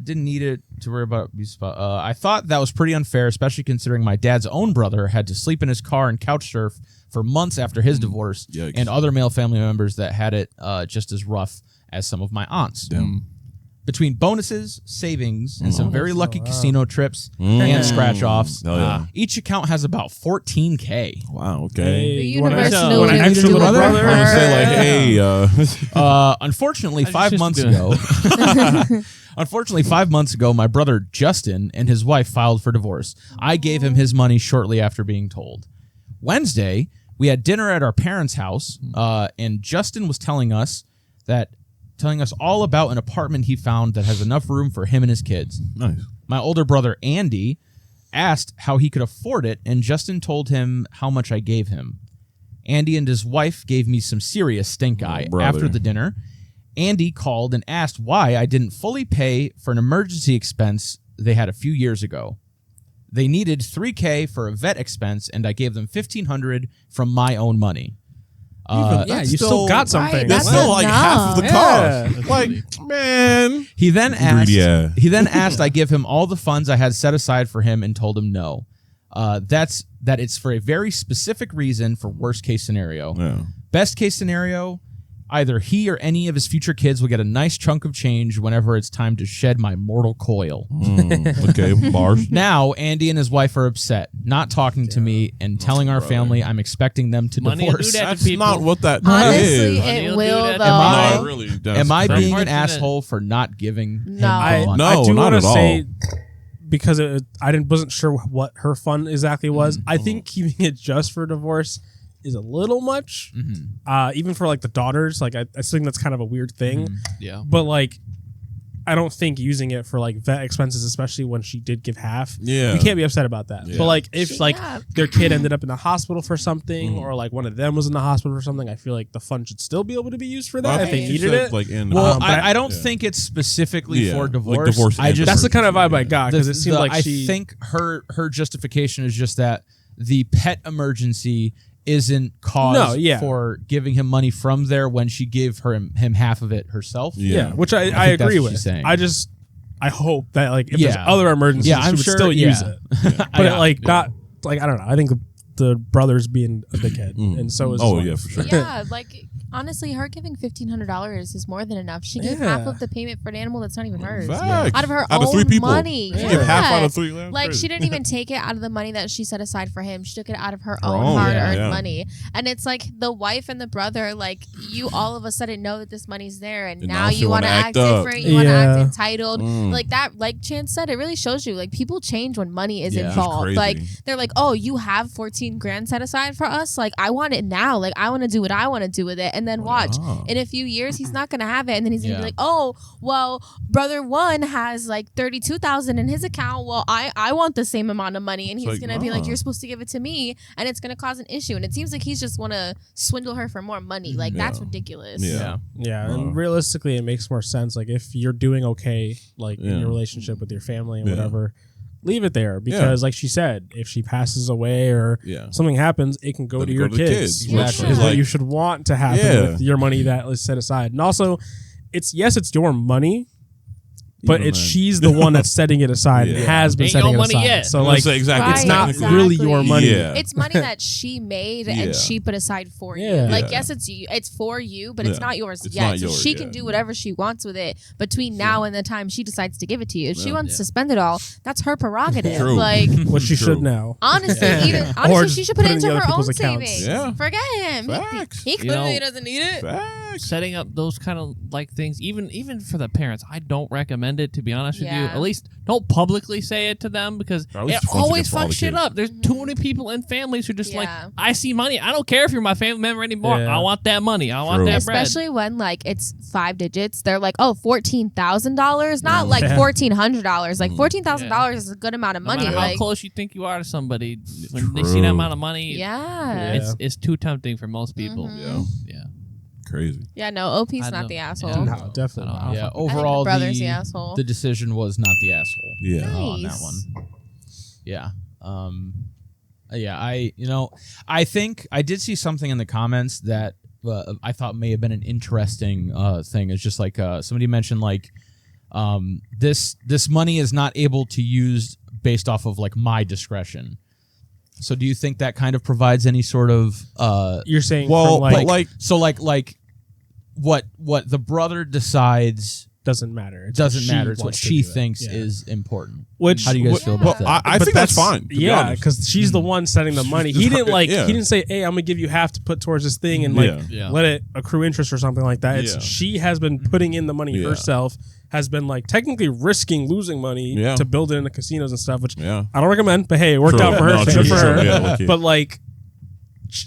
Didn't need it to worry about abuse. I thought that was pretty unfair, especially considering my dad's own brother had to sleep in his car and couch surf for months after his divorce,
Yikes.
and other male family members that had it just as rough as some of my aunts.
Damn.
Between bonuses, savings, and some very lucky
wow.
casino trips
Mm.
and scratch offs,
Hell yeah.
each account has about $14K.
Wow, okay.
Hey,
The
you want
universe
an
knew
extra,
what it was
extra little
doing for
brother?
her.
I was gonna say, like, hey,
Unfortunately,
I
5
just
months
gonna-
ago, unfortunately, 5 months ago, my brother Justin and his wife filed for divorce. I gave him his money shortly after being told. Wednesday, we had dinner at our parents' house, and Justin was telling us all about an apartment he found that has enough room for him and his kids.
nice.
My older brother Andy asked how he could afford it, and Justin told him how much I gave him. Andy and his wife gave me some serious stink eye
brother.
after the dinner. Andy called and asked why I didn't fully pay for an emergency expense they had a few years ago. They needed $3,000 for a vet expense, and I gave them $1,500 from my own money.
Yeah,
That's
you still got something.
Right,
That's
That's
still like half of the
enough.
cost. Like, man.
He then asked.
Yeah.
He then asked I give him all the funds I had set aside for him, and told him no. That it's for a very specific reason for worst case scenario.
Yeah.
Best case scenario, either he or any of his future kids will get a nice chunk of change whenever it's time to shed my mortal coil.
Okay, bars.
Now, Andy and his wife are upset, not talking to me, and telling our family I'm expecting them to
Money will do
divorce.
that.
That's
people.
not what that
Honestly,
is.
Money
it
will do
will
that.
though.
Am I-
No, it really does.
Am I
That's
being an
unfortunate.
asshole for not giving him
No.
the money?
No,
I do
not
want
at
to
all.
say, because wasn't sure what her fund exactly was. I think keeping it just for divorce is a little much. Even for like the daughters, like I think that's kind of a weird thing.
Yeah.
But like, I don't think using it for like vet expenses, especially when she did give half.
Yeah.
We can't be upset about that.
Yeah.
But like, if like
Yeah.
their kid ended up in the hospital for something, or like one of them was in the hospital for something, I feel like the fund should still be able to be used for that
I
if they
think you
needed
said,
it.
like in
Well,
but
I don't
yeah.
think it's specifically
Yeah,
for
like
divorce.
divorce
I
and
just
That's the kind of vibe I
Yeah.
got because it seemed like
I
she.
think her justification is just that the pet emergency isn't cause
No, yeah.
for giving him money from there when she gave him half of it herself.
Yeah, which I
think that's
agree
what
with.
she's saying.
I hope that like if
Yeah.
there's other emergencies,
Yeah,
she
I'm
would
sure-
still use
yeah.
it. But not like I don't know. I think the brother's being a dickhead, and so is. his wife.
Yeah, for sure.
Yeah, like honestly, her giving $1,500 is more than enough. She gave half of the payment for an animal that's not even hers.
Facts.
Out of her
Out of
own
3 people.
money.
She
Yeah.
gave half out of 3.
Like she didn't even take it out of the money that she set aside for him. She took it out of her
own,
own hard-earned
yeah.
money. And it's like the wife and the brother, like you all of a sudden know that this money's there, and
And
now
now she
you want to
wanna
act
act up.
different. You want to act
Yeah.
entitled.
Mm.
Like that. Like Chance said, it really shows you like people change when money is
Yeah. It's
involved.
crazy.
Like they're like, oh, you have 14 grand set aside for us. Like I want it now. Like I want to do what I want to do with it. And then watch in a few years he's not gonna have it, and then he's gonna be like, oh, well, brother one has like 32,000 in his account. Well, I want the same amount of money, and he's
like,
gonna be like,
nah.
you're supposed to give it to me, and it's gonna cause an issue. And it seems like he's just want to swindle her for more money. Like that's ridiculous.
Yeah.
Yeah, and realistically, it makes more sense. Like if you're doing okay, like in
Yeah.
your relationship with your family and
Yeah.
whatever, leave it there because, like she said, if she passes away or
Yeah.
something happens, it can go
Let
to
it
your
go to the
kids.
kids,
which
Which
is
is what
like-
you should want to happen
Yeah.
with your money that is set aside. And also, it's your money. But
Even
it's
then.
she's the one that's setting it aside and
Yeah.
has been
Ain't
setting
your
it
money
aside.
yet.
So like,
exactly.
Right,
it's not
exactly.
really your money.
Yeah.
It's money that she made
Yeah.
and she put aside for you.
Yeah.
Like,
Yeah.
yes, it's for you, but it's
Yeah.
not yours
It's
yet.
not
So
yours
she
yet.
can do whatever she wants with it between now and the time she decides to give it to you. If she
Yeah.
wants to spend it all, that's her prerogative.
True.
Like,
What she
True.
should now.
honestly,
Or
she
just
should put it
put it in
into
the other
her own
people's accounts.
savings.
Yeah.
Forget him.
Facts.
He
You
clearly
know,
doesn't need it.
Facts.
setting up those kind of like things, even for the parents, I don't recommend it, to be honest with you.
Yeah.
At least don't publicly say it to them, because
At least
it
it's once
always
against all
fucks
the
shit
kids.
up. There's too many people in families who just like,
Yeah.
I see money, I don't care if you're my family member anymore.
Yeah.
I want that money. I want
True.
that bread.
Especially when like it's 5 digits, they're like, oh, $14,000, not like
Yeah.
$1,400. Like $14,000 is a good amount of
No
money.
matter how
Like,
close you think you are to somebody, when they see that amount of money,
yeah.
it's too tempting for most people.
Yeah.
Yeah.
Crazy.
Yeah, no, OP's
I
not
don't-
the asshole.
yeah.
No, definitely
I
not.
don't
Yeah,
know.
I think
overall,
the brother's the asshole.
the decision was not the asshole.
Yeah.
On that
Nice.
one. Yeah. I think I did see something in the comments that I thought may have been an interesting thing. It's just like somebody mentioned like this money is not able to use based off of like my discretion. So do you think that kind of provides any sort of
You're saying
Well,
from,
but like,
so like what the brother decides
doesn't matter. It's
doesn't
she
matter. It's what
wants to
she
do it.
thinks
Yeah.
is important.
Which
How do you guys feel about
well,
that?
I
But
think that's fine. to be
Yeah,
honest.
because she's the one setting the money. He didn't like.
Yeah.
He didn't say, "Hey, I'm gonna give you half to put towards this thing and like
Yeah.
let it accrue interest or something like that." It's
Yeah.
she has been putting in the money
Yeah.
herself. Has been like technically risking losing money
Yeah.
to build it in the casinos and stuff, which
Yeah.
I don't recommend. But hey, it worked
True.
out for her.
No,
Good
true,
for
true.
her.
Yeah, low-key.
But like,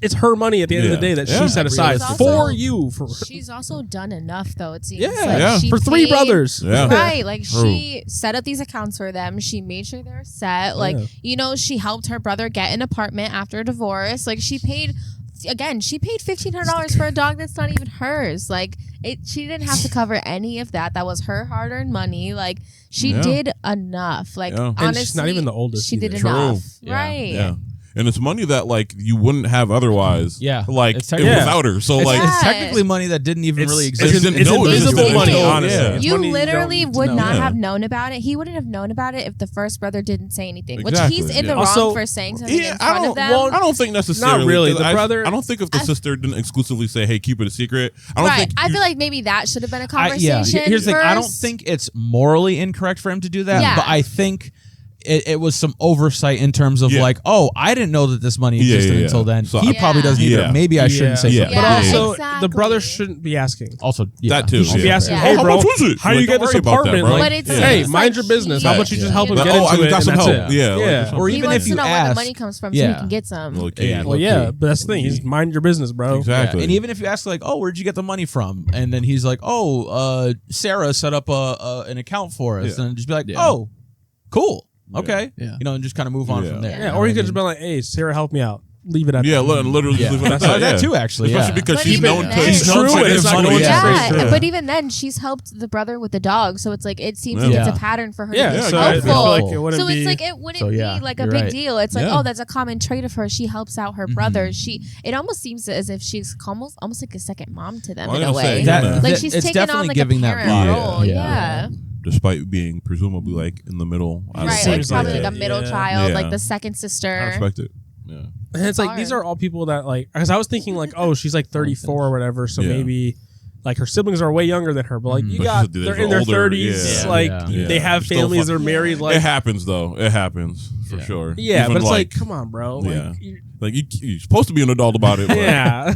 it's her money at the end of the day that
Yeah.
she set aside
Realistically.
for you. For
She's also done enough, though, it seems.
yeah,
Like,
Yeah.
she
for 3
paid-
brothers.
Yeah.
Right, like
True.
she set up these accounts for them. She made sure they're set. Like,
Yeah.
she helped her brother get an apartment after a divorce. Like, she paid $1,500 for a dog that's not even hers. Like, she didn't have to cover any of that. That was her hard-earned money. Like, she
Yeah.
did enough. Like,
Yeah. And
honestly,
she's not even the oldest
She did
either.
enough,
True.
right?
Yeah. And it's money that like you wouldn't have otherwise.
Yeah.
Like
It's
without her. So
It's,
like
it's technically money that didn't even really exist.
it's
It's
No,
invisible
it's
money,
invisible.
honestly.
Yeah.
It's
You
money
literally
don't
would
know.
not
Yeah.
have known about it. He wouldn't have known about it if the first brother didn't say anything.
Exactly.
Which he's in the
Yeah.
wrong
Also,
for saying something in
I
front of them.
I don't think necessarily.
Not really.
'cause
The brother-
I don't think if the sister didn't exclusively say, "Hey, keep it a secret." I don't
Right.
think.
I
you-
feel like maybe that should have been a
Yeah.
conversation.
Here's the thing. I don't
first.
think it's morally incorrect for him to do that,
Yeah.
but I think it was some oversight in terms of
Yeah.
like, oh, I didn't know that this money
Yeah,
existed
yeah,
until
yeah.
then.
So
He
I-
probably doesn't either.
Yeah.
Maybe I shouldn't say
Yeah.
something.
But
Yeah,
also,
exactly.
the brother shouldn't be asking.
Also, yeah,
That too,
he
You should be
yeah.
asking,
Yeah.
"Hey,
How
bro,
much was it?"
how do you
Like,
get
don't
this
worry about that,
apartment?
bro.
Like,
But it's
hey,
just
mind
like
your business.
he-
How about you just help him
But,
get
oh,
into
I
it?
got
and
some
that's
help.
it.
Yeah.
Yeah.
Or
He
even
wants
if you
to know where
ask,
the money comes from so
Yeah.
he can get some.
Okay.
Yeah.
Well, yeah, but that's the thing. He's mind your business, bro.
Exactly.
Yeah, and even if you ask like, oh, where'd you get the money from? And then he's like, oh, Sarah set up an account for us,
Yeah.
and just be like,
Yeah.
oh, cool, okay,
Yeah.
and just kind of move on
Yeah.
from there.
Yeah,
You know
or
what
he
I
could just
mean?
be like, "Hey, Sarah, help me out." leave it at
Yeah,
that.
literally
Yeah.
leave it at
That's
that.
too, actually.
Especially
Yeah.
because
But
she's
even
known
then-
to.
It's
true,
to
it's
give
not
money.
going to
Yeah,
true.
but even then, she's helped the brother with the dog, so it's like it seems like
Yeah.
it's a pattern for her.
Yeah,
to be
so I feel
helpful.
like it wouldn't
So
be.
it's like it wouldn't
So, yeah,
be like a
you're
big
right.
deal. It's like,
Yeah.
oh, that's a common trait of her. She helps out her brother. It almost seems as if she's almost like a second mom to them
I was
in a
gonna say,
way.
that-
Like she's
it's
taking on
definitely
like
giving
a
that
parent
vibe.
role.
Yeah.
Yeah.
Despite being presumably like in the middle. I
Right, like
Seems like
probably
it.
like a middle
Yeah.
child,
Yeah.
like the second sister.
I respect it. Yeah.
And it's like
hard.
these are all people that like because I was thinking like, oh, she's like 34 or whatever, so
Yeah.
maybe like her siblings are way younger than her, but like you
But
got
she's-
they're
they're
in their
older,
30s,
yeah.
like
Yeah.
they have
Still
families,
fuck-
they're married, like
it happens though. It happens for
Yeah.
sure.
yeah,
Even
but it's like come on, bro, like,
Yeah. Like you're supposed to be an adult about it. But
yeah,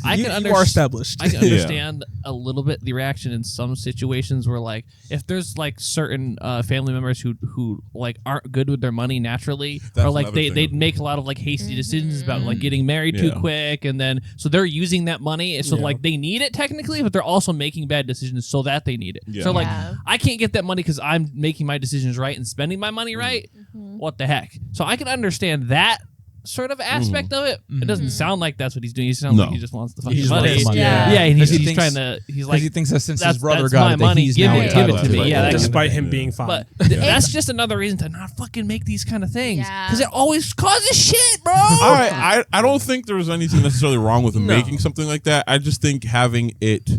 I
you,
can
you are established.
I can
Yeah.
understand a little bit the reaction in some situations where, like, if there's like certain family members who like aren't good with their money naturally,
That's
or like
another
they
thing.
make a lot of like hasty decisions about like getting married too
Yeah.
quick, and then so they're using that money, so
Yeah.
like they need it technically, but they're also making bad decisions so that they need it.
Yeah.
So like
Yeah.
I can't get that money because I'm making my decisions right and spending my money right. What the heck? So I can understand that sort of aspect of it. It doesn't sound like that's what he's doing. He sounds
No.
like he just wants the
He
fucking
just
money.
wants the money.
Yeah.
Yeah, and
Because
he's
he thinks-
trying to. He's
Because
like,
he thinks that since
that's-
his brother
that's
got
my
it, that
money.
he's
Give
now
it
entitled
to me.
it.
Yeah, that
despite
kind
him
Yeah.
being fine.
But that's just another reason to not fucking make these kind of things
Yeah.
because it always causes shit, bro.
I don't think there's anything necessarily wrong with
No.
making something like that. I just think having it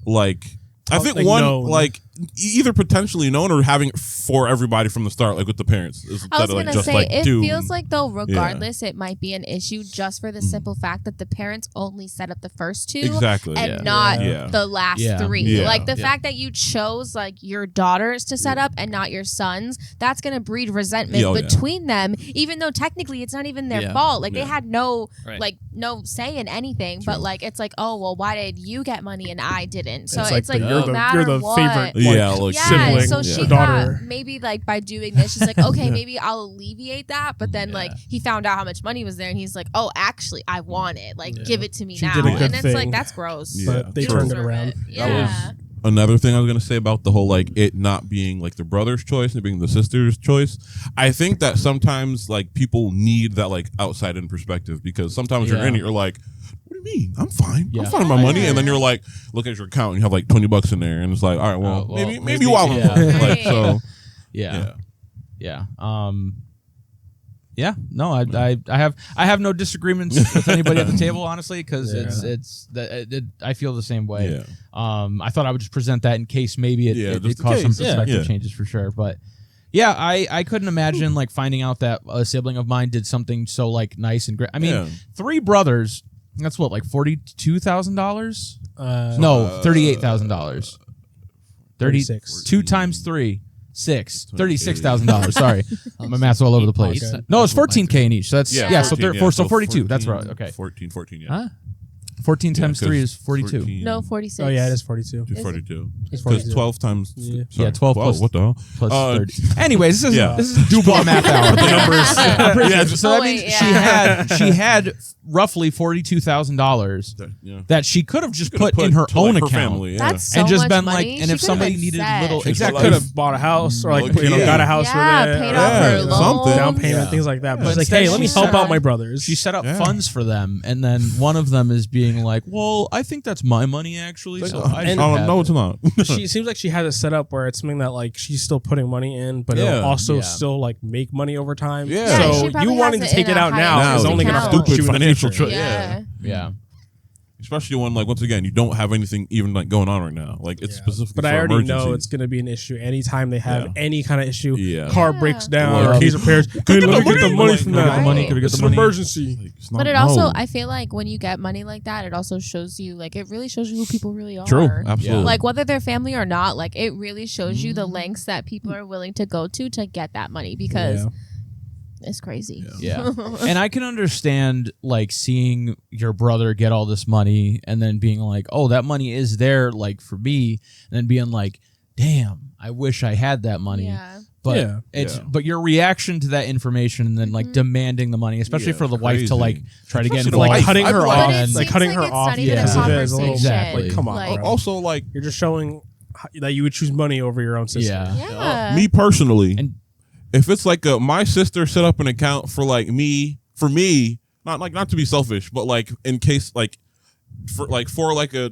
like I think
Like
one
known.
like either potentially known or having it for everybody from the start, like with the parents.
I was
Instead of
gonna
like just
say
like
it
dude.
feels like though regardless it might be an issue just for the simple fact that the parents only set up the first two
Exactly.
and
Yeah.
not
Yeah.
the last
Yeah.
three.
Yeah.
Like the
Yeah.
fact that you chose like your daughters to set up and not your sons, that's gonna breed resentment
Yeah, oh, yeah.
between them, even though technically it's not even their
Yeah.
fault. Like they
Yeah.
had no
Right.
like no say in anything, but like it's like, oh well, why did you get money and I didn't? So
It's
it's
like
like,
you're
no
the-
matter
you're the
what.
favorite,
Yeah, like
Yeah,
sibling,
so she
daughter.
thought maybe like by doing this, she's like, okay, maybe I'll alleviate that. But then like he found out how much money was there, and he's like, oh, actually, I want it. Like, give it to me
She
now.
did a good
And it's
thing.
like that's gross.
Yeah.
But they
You
turned it
deserve
around.
Yeah.
Another thing I was gonna say about the whole like it not being like the brother's choice and being the sister's choice, I think that sometimes like people need that like outside in perspective because sometimes you're
Yeah.
in it, you're like, what do you mean? I'm fine.
Yeah.
I'm fine with my money, and then you're like, look at your account and you have like $20 in there, and it's like, all right, well,
Oh, well,
maybe
maybe,
while
yeah.
like so.
Yeah.
Yeah.
Yeah. Yeah. No, I have no disagreements with anybody at the table, honestly, because I feel the same way.
Yeah.
I thought I would just present that in case maybe
Yeah,
it
just in
caused some
case. Yeah.
perspective
Yeah.
changes for sure. But yeah, I couldn't imagine like finding out that a sibling of mine did something so like nice and great. I mean,
Yeah.
3 brothers. That's what, like $42,000?
Uh,
No, $38,000.
36.
2 times 3. 6 $36,000. Sorry, my math's all over the place.
Okay.
No, it's 14K in each. So that's
Yeah.
so
14,
so 42. That's right. Okay,
14, yeah.
Huh?
14 times 3 is
'cause
42.
14
No, 46.
Oh yeah, it is 42.
is 42.
It's
Because
42.
12 times
Yeah.
Yeah, 12
Whoa,
plus-
what the hell?
Plus
Uh,
30. Anyways, this is
yeah.
this is Dubois math hour. The numbers. I'm pretty
Yeah,
sure. So that
Oh,
means
wait,
she had roughly $42,000
Yeah.
that she could have just
Could've
put in her
to,
own
like, her
account
family, yeah.
That's so
and just
much
been
money.
like, and if
She
somebody
could've
needed
set.
little
She
exactly.
Could have bought a house or like
Yeah.
got a house
Yeah,
with it.
paid
or
off her
Yeah,
loans.
something.
down payment,
Yeah.
things like that. But
But
it's like,
instead
hey, let me
she
help
set
out
up-
my brothers.
She set up
Yeah.
funds for them, and then one of them is being like, "Well, I think that's my money actually."
Like,
So
I
should
don't
have
know,
it."
it's not.
she seems like she has it set up where it's something that like she's still putting money in, but
Yeah.
it'll also
Yeah.
still like make money over time.
Yeah. Yeah,
she
So
probably
you wanting to
has it
take
in
it
a
out
high
now is
yield
only going to
account.
help you in the
Financial
future.
choice.
Yeah.
Yeah,
Especially when, like, once again, you don't have anything even like going on right now. Like, it's
Yeah.
specifically
But
for
I already know
emergencies.
it's going to be an issue anytime they have
Yeah.
any kind of issue.
Yeah.
Car
Yeah.
breaks down
Yeah.
or keys repairs. Hey,
get
let
the
me get the
money.
money from
Like,
that.
the money,
could get
It's
the
an
money.
emergency.
Like, it's not-
But it also,
no.
I feel like when you get money like that, it also shows you, like, it really shows you who people really are.
True, absolutely.
Like, whether they're family or not, like, it really shows you the lengths that people are willing to go to get that money because
Yeah.
it's crazy.
yeah. And I can understand like seeing your brother get all this money and then being like, "Oh, that money is there like for me," and then being like, "Damn, I wish I had that money."
Yeah.
But
Yeah.
it's
Yeah.
but your reaction to that information and then like demanding the money, especially
Yeah,
for the wife to
crazy.
like try to get
Especially the
involved.
Like
wife.
cutting
I'd
her
be like-
off,
But it
like
seems
cutting
like
her
it's
off
not even
a
because of it is a little
Exactly.
like, come on,
Like-
bro.
Also, like,
You're just showing that you would choose money over your own sister.
Yeah.
Yeah.
me personally,
And-
if it's like my sister set up an account for like me, not to be selfish, but like in case like for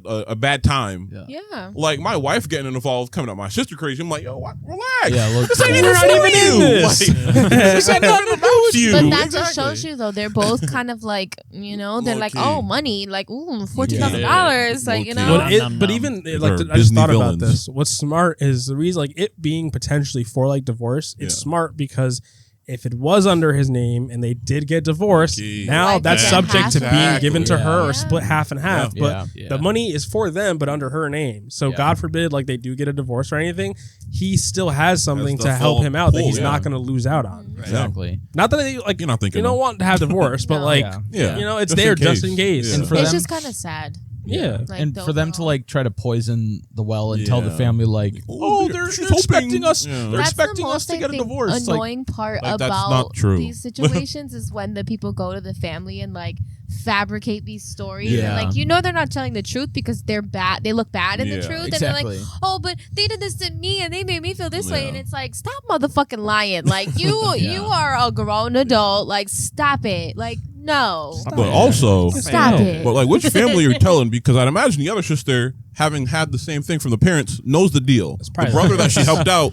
a bad time.
Yeah.
Like my wife getting involved, coming up my sister crazy. I'm like, yo, what? Relax.
Yeah, look,
this ain't
yeah.
even
We're not
for
even in
you.
this.
Like, this ain't nothing about you.
But that
Exactly.
just shows you, though, they're both kind of like, they're like,
Low-key.
oh, money, like, ooh, $14,000, like, you
Low-key.
know.
Well, but even like
They're
I just thought
Disney
about
villains.
this. What's smart is the reason, like it being potentially for like divorce. It's
Yeah.
smart because if it was under his name and they did get divorced,
Okay.
now
Like,
that's
yeah.
subject to being
Exactly.
given to her
Yeah.
or split half and half.
Yeah.
But
Yeah.
Yeah.
the money is for them, but under her name. So
Yeah.
God forbid, like they do get a divorce or anything, he still has something
the
to help
full
him out that
pull,
he's
yeah.
not going to lose out on.
Exactly.
Not that they like
You're not thinking.
you don't want to have divorce, but
No.
like
Yeah.
you know, it's
Just
there
in
just
case.
in case.
Yeah.
And for
It's
them,
just kind of sad.
Yeah.
Like,
and for them to
overall.
like try to poison the well and tell the
Yeah.
family like, oh, they're
she's
expecting
hoping-
us.
Yeah.
They're
That's
expecting
the
us
most,
to
I
get a
think,
divorce. Like,
annoying part
Like, that's
about
not true.
these situations is when the people go to the family and like fabricate these stories.
Yeah.
And, like, they're not telling the truth because they're bad. They look bad in the
Yeah.
truth. And
Exactly.
they're like, oh, but they did this to me and they made me feel this way.
Yeah.
And it's like, stop motherfucking lying. Like, you are a grown adult. Like, stop it. Like, no.
But also,
Stop it.
but like, which family you're telling? Because I'd imagine the other sister, having had the same thing from the parents, knows the deal. The
probably
brother that she helped out,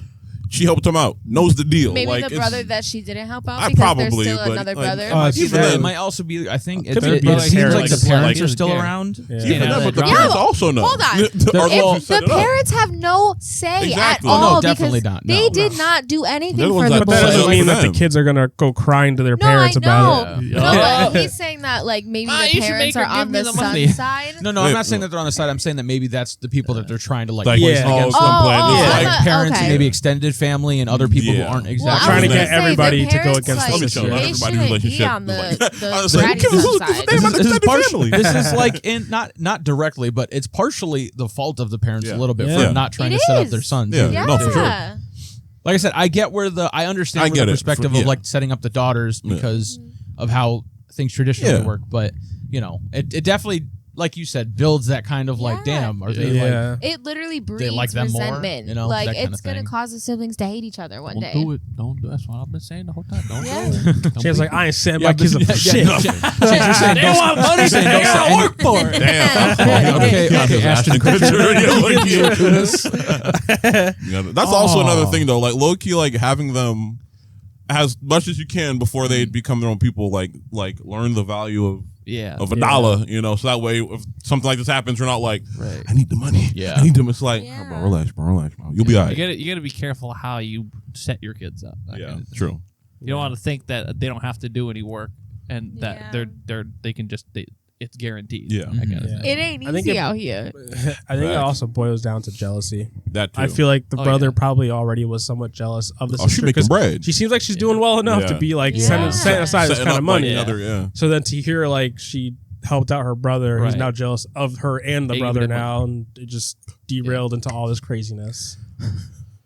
she helped him out, knows the deal.
Maybe
like,
the
it's-
brother that she didn't help out
I
because there's
probably,
still
but,
another
like,
brother.
it's
even
it
then,
might also be. I think
Could
it
be
seems
parents,
like the
like,
parents are
like,
still
yeah.
around.
Yeah.
even then, but the
Yeah,
parents
but-
also know.
hold on.
Are the
If
ones who set
the
it up.
parents have no say
Exactly.
at
Oh, no,
all
definitely
because
not. No.
they did not do anything
They're the
for
ones
the
that
But that
But
doesn't
boy.
mean
for
that the
them.
kids are gonna go crying to their
No, I
parents about
know.
it.
Yeah.
No,
Yeah.
but he's saying that like maybe
Ah,
the
you should
parents
make
are
her
on
give me
the
the money.
son's side.
No, I'm not saying that they're on the side. I'm saying that maybe that's the people that they're trying to like
Like,
poison
Yeah.
against.
some
Oh,
plan.
oh,
It's
I'm
like,
not-
Parents and
okay.
maybe extended family and other people who
Yeah.
aren't
Well,
exactly.
I
Trying to
was
get
gonna say,
everybody
the
to go
parents,
against
like,
Let me tell you,
they
everybody's
shouldn't be
relationship
on
is
the
like-
the
I was like,
bratty
this is-
son's
this is
side.
damn-
This is
Extended family.
this is like in not directly, but it's partially the fault of the parents
Yeah.
a little bit
Yeah.
for not trying
It
to set up
is.
their sons.
Yeah.
either.
Yeah.
No, for sure.
Like I said, I get where I understand
I
where
get
the
it.
perspective
Yeah.
of like setting up the daughters
Yeah.
because of how things traditionally
Yeah.
work, but it definitely, like you said, builds that kind of like,
Yeah.
damn, are they like?
Yeah.
It literally breeds
like them more,
resentment.
you know,
like
that kind
it's
of
gonna
thing.
cause the siblings to hate each other one day.
Don't do it. Don't do it. That's what I've been saying the whole time. Don't
Yeah.
do it. Don't
She was
be-
like, I ain't sending
Yeah,
my kids
but-
up for
yeah,
shit.
yeah, you're saying
They
don't-
want money.
you're saying
They
don't
gotta
send-
work for it.
Damn.
Okay, Ashton
Yeah, that's also
Oh.
another thing though. Like low key, like having them as much as you can before they become their own people. Like learn the value of
Yeah.
a
Yeah.
dollar. So that way, if something like this happens, we're not like,
Right.
I need the money.
Yeah.
I need them. It's like,
Yeah.
oh, bro, relax, bro. You'll be alright.
You gotta be careful how you set your kids up. that
Yeah,
kind of thing.
true.
You don't want to think that they don't have to do any work and that
Yeah.
they can just it's guaranteed.
Yeah.
That kind of
Yeah.
thing.
It ain't
I think
easy
it-
out here.
I think it
Facts.
also boils down to jealousy.
That too.
I feel like the
Oh,
brother
yeah.
probably already was somewhat jealous of the
Oh, she
sister
making
'cause
bread.
she seems like she's doing well enough
Yeah.
to be like
Yeah.
setting aside this
Setting
kind
up
of money.
Like the other, yeah.
So then to hear like she helped out her brother, who's
Right.
now jealous of her and the
Making
brother
them
now, and it just derailed into all this craziness.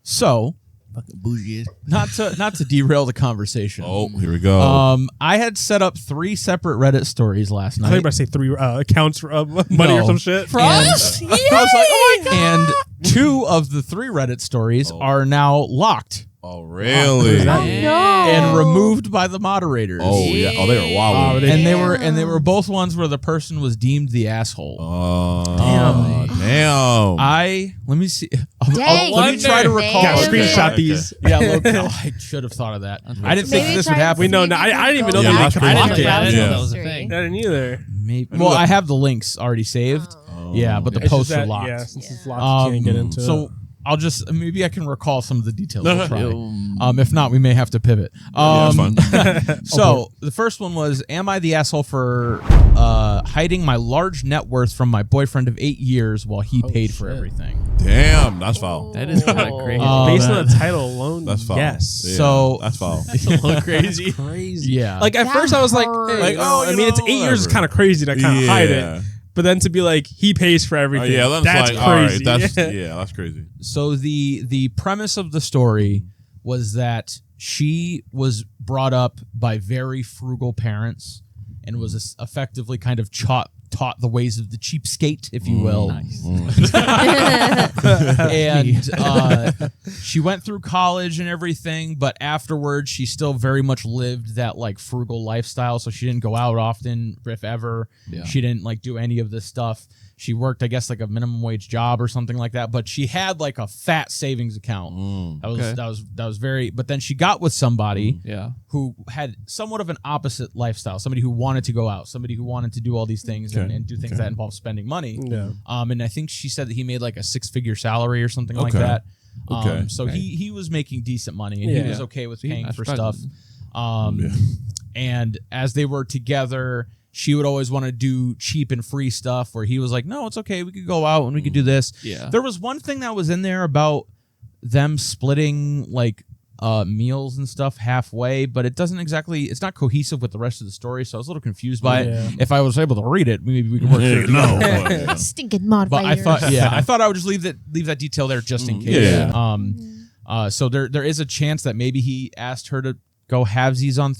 So,
Fucking bougie.
not to derail the conversation.
Oh, here we go.
I had set up 3 separate Reddit stories last
I think I'm
night.
about to say 3 accounts for money
No.
or some shit.
For
And-
us?
I was like, oh my god.
And 2 of the 3 Reddit stories
Oh.
are now locked
Oh really?
Is that-
Oh
Yeah.
no!
and removed by the moderators.
Oh yeah. Oh, they were wild.
Oh, they-
And they were both ones where the person was deemed the asshole.
Oh
Damn.
damn.
Let me see.
Dang.
Let me try to
Damn.
recall.
Gotta
Okay.
screenshot these.
Yeah, look, I should have thought of that. I didn't think
Maybe
this
try
would
to
happen.
We know
see
now.
if
I
you
didn't even
can
know
go
Yeah,
that
that's
you
pretty
could
I
lock
didn't
it.
know that. I didn't know
Yeah.
that was a thing.
I didn't either.
Maybe. Well, I have the links already saved.
Oh.
Yeah, but the
It's just
posts are
that,
locked.
Yeah, since it's locked, you can't get into
So
it.
I'll just maybe I can recall some of the details.
No,
We'll try.
Um,
If not, we may have to pivot.
Yeah, that's fine.
So the first one was, am I the asshole for hiding my large net worth from my boyfriend of 8 years while he paid for
shit.
everything?
Damn, that's foul.
That is kind of crazy.
Based
that-
on the title alone,
That's foul.
yes.
Yeah,
So-
that's foul.
That's a little crazy.
Crazy.
Yeah.
Like at
That
first I was like,
hurts.
hey,
Like, oh,
I
you
mean, it's
know,
8 years is
whatever.
kind of crazy to kind of hide it. But then to be like, he pays for everything.
Yeah,
that's
like, all right,
crazy.
that's that's crazy.
So the premise of the story was that she was brought up by very frugal parents and was effectively kind of taught the ways of the cheapskate, if you will.
Nice.
And she went through college and everything, but afterwards she still very much lived that like frugal lifestyle. So she didn't go out often, if ever.
Yeah.
She didn't like do any of this stuff. She worked, I guess, like a minimum wage job or something like that. But she had like a fat savings account. That was very. But then she got with somebody who had somewhat of an opposite lifestyle. Somebody who wanted to go out. Somebody who wanted to do all these things and do things that involve spending money.
Yeah.
And I think she said that he made like a 6-figure salary or something like that. So he was making decent money and he was okay with paying for stuff. And as they were together, she would always want to do cheap and free stuff where he was like, no, it's okay. We could go out and we could do this.
Yeah.
There was one thing that was in there about them splitting like meals and stuff halfway, but it doesn't exactly, it's not cohesive with the rest of the story. So I was a little confused by it. If I was able to read it, maybe we could work through it.
Stinking modifiers.
But I thought I would just leave that detail there just in case. So there is a chance that maybe he asked her to go halvesies on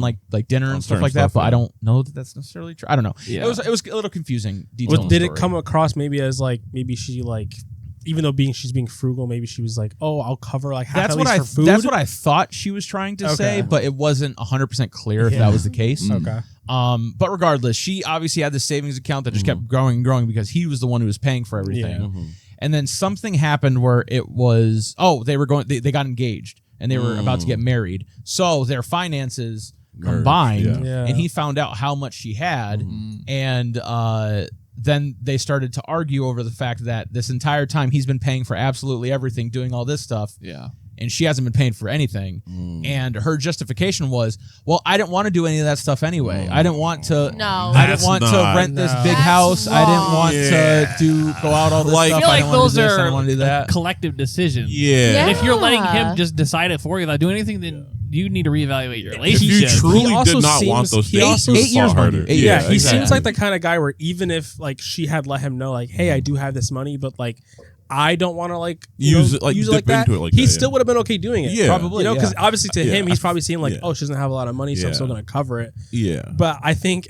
like dinner and stuff like that, but I don't know that that's necessarily true. I don't know. Yeah. It was a little confusing.
Did it come across maybe as like maybe she like, even though she's being frugal, maybe she was like, oh, I'll cover like half at least for food.
That's what I thought she was trying to say, but it wasn't 100% clear if that was the case.
Okay.
But regardless, she obviously had this savings account that just kept growing and growing because he was the one who was paying for everything. And then something happened where it was they got engaged. And they were about to get married. So their finances combined. And he found out how much she had. And then they started to argue over the fact that this entire time he's been paying for absolutely everything, doing all this stuff. Yeah. And she hasn't been paying for anything. And her justification was, well, I didn't want to do any of that stuff anyway. I didn't want to rent this big house. I didn't want to go out all this stuff.
I feel like those are
I don't want to do that.
collective decisions.
Yeah.
And if you're letting him just decide it for you without doing anything, then you need to reevaluate your
If
relationship.
you truly did not want those things,
8 years
harder.
He seems like the kind of guy where even if like she had let him know like, hey, I do have this money, but like I don't want to like use it like that. He still would have been okay doing it.
Yeah,
probably.
Because obviously to him, he's probably seeing like, oh, she doesn't have a lot of money, so I'm still going to cover it.
Yeah.
But I think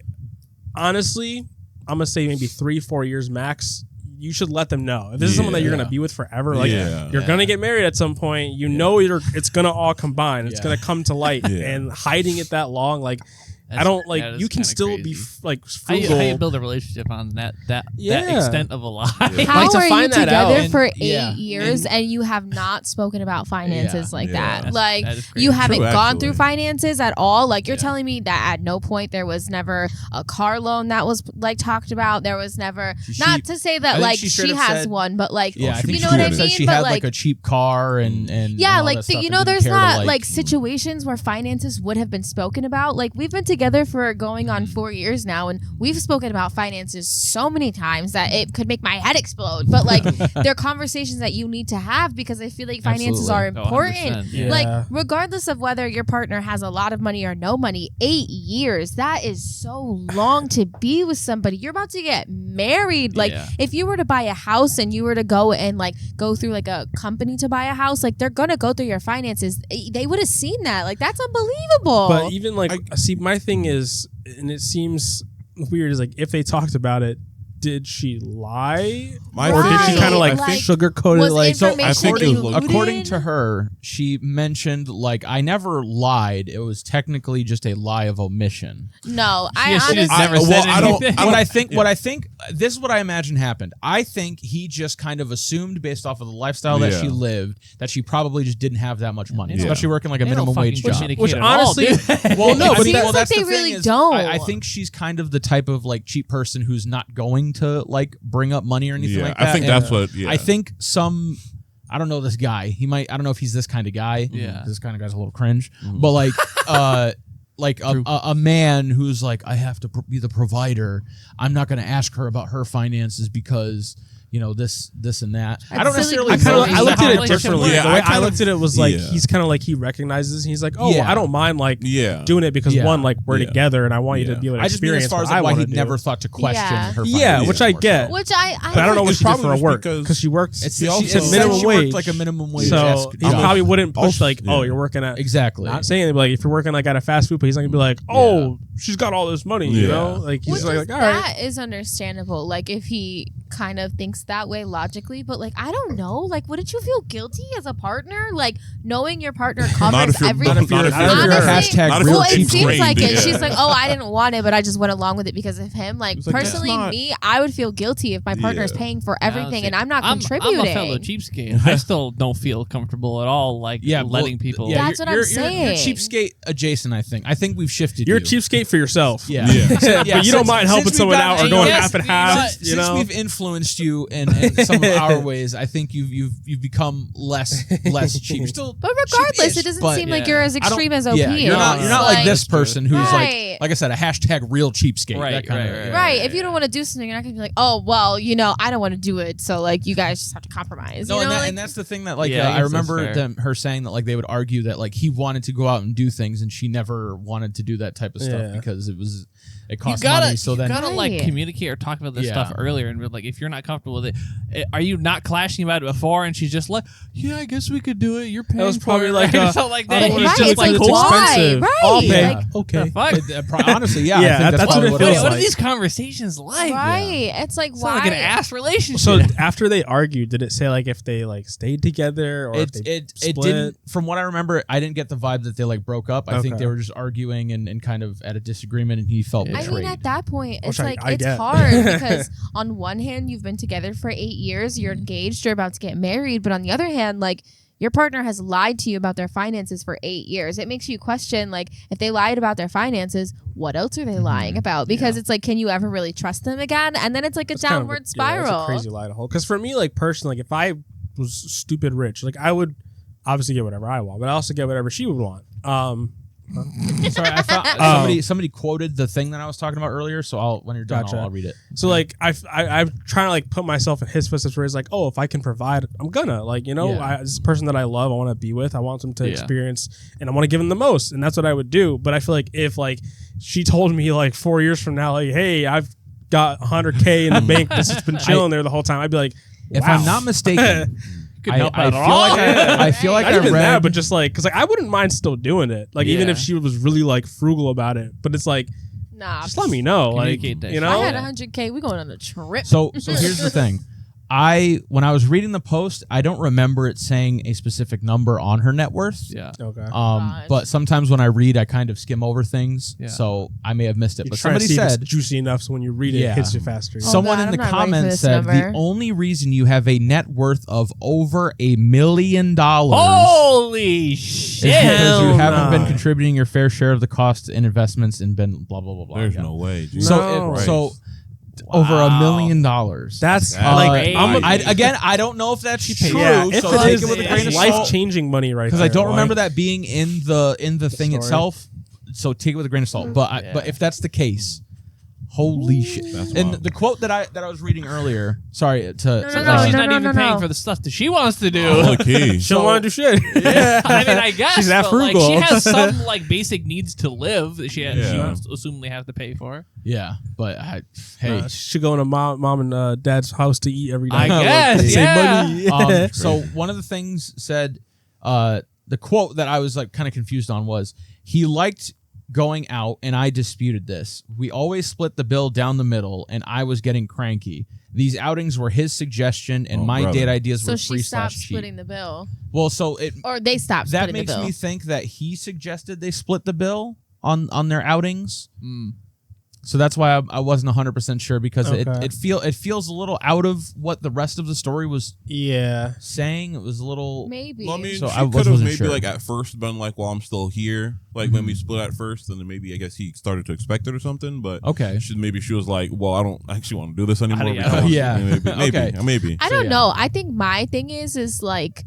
honestly, I'm gonna say maybe 3-4 years max. You should let them know if this is someone that you're gonna be with forever. Like you're gonna get married at some point. You know, it's gonna all combine. It's gonna come to light. And hiding it that long, like. I don't like. You can still
crazy.
be like frugal.
How you build a relationship on that extent of a lie?
How
Like, to
are
find
you
that
together
out.
for 8 years and you have not spoken about finances like that? Like
that is crazy.
you haven't
True,
gone
actually.
through finances at all. Like you're telling me that at no point there was never a car loan that was like talked about. There was never not to say that like she has one, but like
I think
you know what I
said
mean.
she
But
had
like
a cheap car and
yeah,
all
like
that stuff
you
and
know,
didn't
there's
care to,
not like situations where finances would have been spoken about. Like we've been together for going on 4 years now, and we've spoken about finances so many times that it could make my head explode. But like, they're conversations that you need to have because I feel like finances are important. Like, regardless of whether your partner has a lot of money or no money, 8 years, that is so long to be with somebody. You're about to get married. Like, if you were to buy a house and you were to go and like go through like a company to buy a house, like they're gonna go through your finances. They would have seen that. Like, that's unbelievable.
But even like, see, my thing is, and it seems weird, is like if they talked about it, did she lie? Or did she kind of like sugarcoat it? Like,
so
I think it was
according to her, she mentioned like I never lied. It was technically just a lie of omission.
No,
she just never said anything.
What I think, this is what I imagine happened. I think he just kind of assumed based off of the lifestyle that she lived that she probably just didn't have that much money, especially working like a minimum wage job.
Which honestly,
well, no, but
seems like they really don't.
I think she's kind of the type of like cheap person who's not going to like bring up money or anything like that.
I think that's what.
I think I don't know this guy. I don't know if he's this kind of guy.
Yeah,
this kind of guy's a little cringe. But like, a man who's like, I have to be the provider. I'm not going to ask her about her finances because this and that.
That's
I don't
silly.
necessarily.
I
looked at it
Yeah,
differently.
yeah,
The way
I kind
I looked at it was like
yeah.
he's kind of like he recognizes. He's like, oh,
Yeah.
I don't mind like
Yeah.
doing it because
Yeah.
one, like we're
Yeah.
together, and I want you
Yeah.
to be able to
I just mean
experience
as far as
what I
why
want
he
to
never
do.
thought to question
Yeah.
her.
Yeah,
finances
which I
more
get.
so.
Which
But I don't know what
It's
she did for
probably
her work
because
because she works.
It's
He also
she said
minimum
she
wage.
worked like a minimum wage.
So he
job.
probably wouldn't push like, oh,
Yeah.
you're working at
exactly.
Not saying anything, but like if you're working like at a fast food place, he's not gonna be like, oh, she's got all this money, you
Yeah.
know? Like he's
Which
like,
is,
all right.
that is understandable. Like if he kind of thinks that way logically, but like I don't know. Like, wouldn't you feel guilty as a partner? Like knowing your partner
Not
covers
if you're
every.
not if you're
Honestly,
hashtag
not if
real
well,
you're
it seems
trained,
like it.
yeah.
She's like, oh, I didn't want it, but I just went along with it because of him. Like
It's like, that's
personally,
not-
me, I would feel guilty if my partner is
Yeah.
paying for everything and I'm not
I'm
contributing.
a fellow cheapskate. I still don't feel comfortable at all, like letting people.
Yeah,
That's what I'm
you're
saying.
cheapskate adjacent. I think we've shifted.
You're a
you.
cheapskate for yourself.
Yeah.
Yeah.
But you don't mind helping
we've
someone
gotten-
out or going
yes,
half and
we-
half.
Since
You know,
we've influenced you in some of our ways, I think you've become less cheap. You're still
But regardless,
cheap-ish,
it doesn't
but
seem like
yeah.
you're as
I don't-
extreme as OP
yeah,
is.
you're not like this
That's true.
person who's
Right.
like I said, a hashtag real cheapskate.
Right,
that kind
right,
of
Right. If you don't want to do something, you're not gonna be like, oh well, I don't want to do it, so like you guys just have to compromise.
No,
you know?
and,
like,
and that's the thing that like
Yeah, I
I
guess that's
remember
fair.
her saying that like they would argue that like he wanted to go out and do things and she never wanted to do that type of stuff
Yeah.
because it
You
cost
gotta,
money. So
you
then
gotta like
Right.
communicate or talk about this
Yeah.
stuff earlier, and be like, if you're not comfortable with it, are you not clashing about it before? And she's just like, yeah, I guess we could do it. You're paying.
was
for
probably
it.
like
Or
a-
something like
I
that.
don't wanna
right.
do it
It's like
because it's
why?
expensive.
Right.
I'll pay.
Like,
okay,
fuck?
honestly, yeah,
Yeah,
I think
that's what
probably
it
it
feels
was
What are
like.
these conversations like?
right. It's like
It's
why?
not like an ass relationship.
so after they argued, did it say like if they like stayed together or if they
It
split?
didn't. From what I remember, I didn't get the vibe that they like broke up. I think
Okay.
they were just arguing and kind of at a disagreement, and he felt
Yeah.
I
betrayed.
mean, at that point, it's
Which
like
I
it's
get.
hard because on one hand, you've been together for 8 years, you're engaged, you're about to get married, but on the other hand, like your partner has lied to you about their finances for 8 years. It makes you question, like, if they lied about their finances, what else are they lying about? Because it's like, can you ever really trust them again? And then it's like a
It's kind of
downward
yeah,
spiral.
it's a crazy lie to hold. Because for me, like personally, like if I was stupid rich, like I would obviously get whatever I want, but I also get whatever she would want.
Sorry, I found somebody quoted the thing that I was talking about earlier. So when you're done,
Gotcha.
I'll read it.
So like I'm trying to like put myself in his footsteps where he's like, oh, if I can provide, I'm gonna like
Yeah.
this person that I love, I want to be with, I want them to
Yeah.
experience, and I want to give them the most, and that's what I would do. But I feel like if like she told me like 4 years from now, like, hey, I've got 100K in the bank, this has been chilling there the whole time, I'd be like,
If
wow.
I'm not mistaken,
Couldn't help out at
feel
all.
like I feel like
not
I
even
read.
that, but just like, cause like I wouldn't mind still doing it, like even
Yeah.
if she was really like frugal about it. But it's like,
Nah,
just let me know, like
Communicate that
you
shit.
know.
I had 100K. We going on a trip.
So here's the thing. When I was reading the post, I don't remember it saying a specific number on her net worth.
Yeah.
Okay.
Gosh.
But sometimes when I read, I kind of skim over things,
Yeah.
so I may have missed it.
You
But
try to
somebody
see if
said
it's juicy enough so when you read it,
Yeah.
it hits you faster.
Oh,
someone
God,
in
I'm
the
not ready for
comments
this
said the
number.
only reason you have a net worth of over $1 million
Holy
is
shit!
because you
Hell
haven't been
no.
contributing your fair share of the cost in investments and been blah blah blah blah.
There's
Yeah.
no way, dude.
No.
So over $1 million.
That's
That's
like
crazy.
I don't know if that's true.
yeah, if
so
it
take
is,
it with a
it's
grain of
life
salt.
changing money right
Because
there.
I don't
Like,
remember that being in the thing
story.
itself. So take it with a grain of salt. But if that's the case, holy shit!
That's
And
wild.
the quote that I was reading earlier. Sorry to.
Sometimes
No,
she's
no,
not
no,
even
no,
paying
no.
for the stuff that she wants to do.
Holy key.
She don't want to do shit.
Yeah.
I mean, I guess
She's that
but, like,
frugal.
she has some like basic needs to live that she
Yeah.
must assumably have to pay for.
Yeah, but hey.
She should go into mom and dad's house to eat every day.
I guess,
Save
yeah.
money.
So one of the things said, the quote that I was like kind of confused on was he liked going out and I disputed this. We always split the bill down the middle and I was getting cranky. These outings were his suggestion and
Oh,
my
brother.
date ideas
So
were
she
free
stopped
/ cheap.
splitting the bill,
Well, so it
or they stopped
that
splitting the
makes
bill.
me think that he suggested they split the bill on their outings. So that's why I wasn't 100% sure because
Okay.
it feels a little out of what the rest of the story was
Yeah.
saying. It was a little
Maybe.
Well, I mean,
So
she
I
could have
wasn't
maybe
sure.
like at first been like, "Well, I'm still here." Like when we split at first, and then maybe I guess he started to expect it or something. But
okay.
maybe she was like, "Well, I don't actually want to do this anymore."
Yeah.
because-"
Yeah.
maybe,
Okay.
maybe.
I
So,
don't
yeah.
know. I think my thing is like,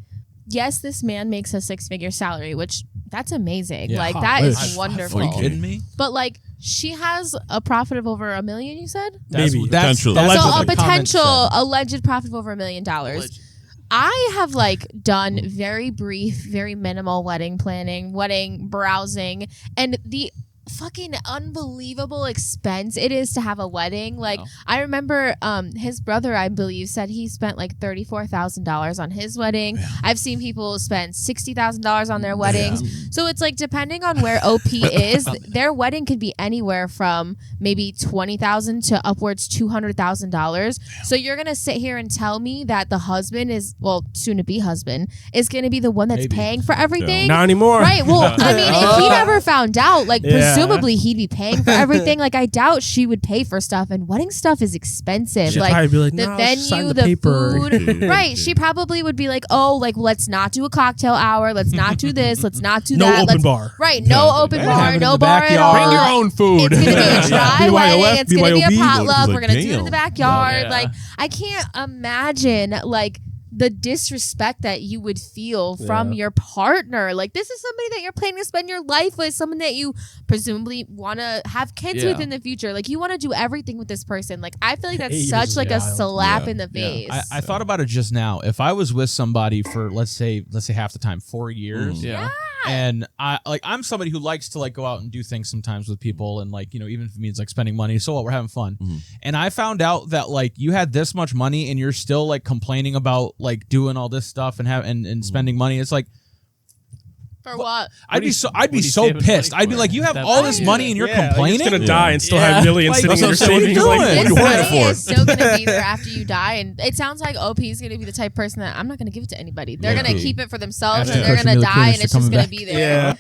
yes, this man makes a 6-figure salary, which that's amazing.
Yeah.
Like
Oh,
that
wish.
is
Are
wonderful.
you kidding me?
But like, She has a profit of over $1 million. You said
Maybe.
Potentially.
so a
what the comment
potential
said.
alleged profit of over $1 million. I have like done very brief, very minimal wedding planning, wedding browsing, and the fucking unbelievable expense it is to have a wedding. Like I remember his brother, I believe, said he spent like $34,000 on his wedding. I've seen people spend $60,000 on their weddings. So it's like depending on where OP is, their wedding could be anywhere from maybe $20,000 to upwards $200,000. So you're gonna sit here and tell me that the husband is, well, soon to be husband, is gonna be the one that's paying for everything?
Not anymore.
Right. Well, I mean, if he never found out, like presumably he'd be paying for everything. Like I doubt she would pay for stuff, and wedding stuff is expensive.
She'd
like
probably be like,
the
"No,
venue,
sign
the
paper."
food. Right. She probably would be like, oh, like let's not do a cocktail hour. Let's not do this. Let's not do
No
that.
open
Let's,
bar.
Right. No open
Have
bar.
it in
No
the
bar at all.
backyard.
Bring your own food.
It's gonna be a dry
BYOF,
wedding. It's gonna be a
BYOB.
potluck.
Like,
We're gonna do it in
damn.
the backyard.
Yeah.
Like I can't imagine like the disrespect that you would feel from your partner. Like this is somebody that you're planning to spend your life with, someone that you presumably want to have kids with in the future. Like you want to do everything with this person. Like I feel like that's such like a slap in the face.
I thought about it just now. If I was with somebody for let's say half the time, 4 years, and I'm somebody who likes to like go out and do things sometimes with people, and like even if it means like spending money, so what, we're having fun. And I found out that like you had this much money and you're still like complaining about like doing all this stuff and spending money. It's like,
For what?
I'd be so
saving
pissed.
money
I'd be
for?
like, you have
That's
all this
right.
money and you're
Like,
complaining.
you're just gonna die and still have millions
Like,
sitting in your
that's what I'm saying.
savings.
What are you
Like,
doing?
What are you
This
hoarding it
money
for?
is still gonna be there after you die, and it sounds like OP is gonna be the type of person that I'm not gonna give it to anybody. They're gonna keep it for themselves,
Ashton
and they're
Kutcher,
gonna
Mila
die,
Kunis
and it's
are
just
coming
gonna
back.
be there.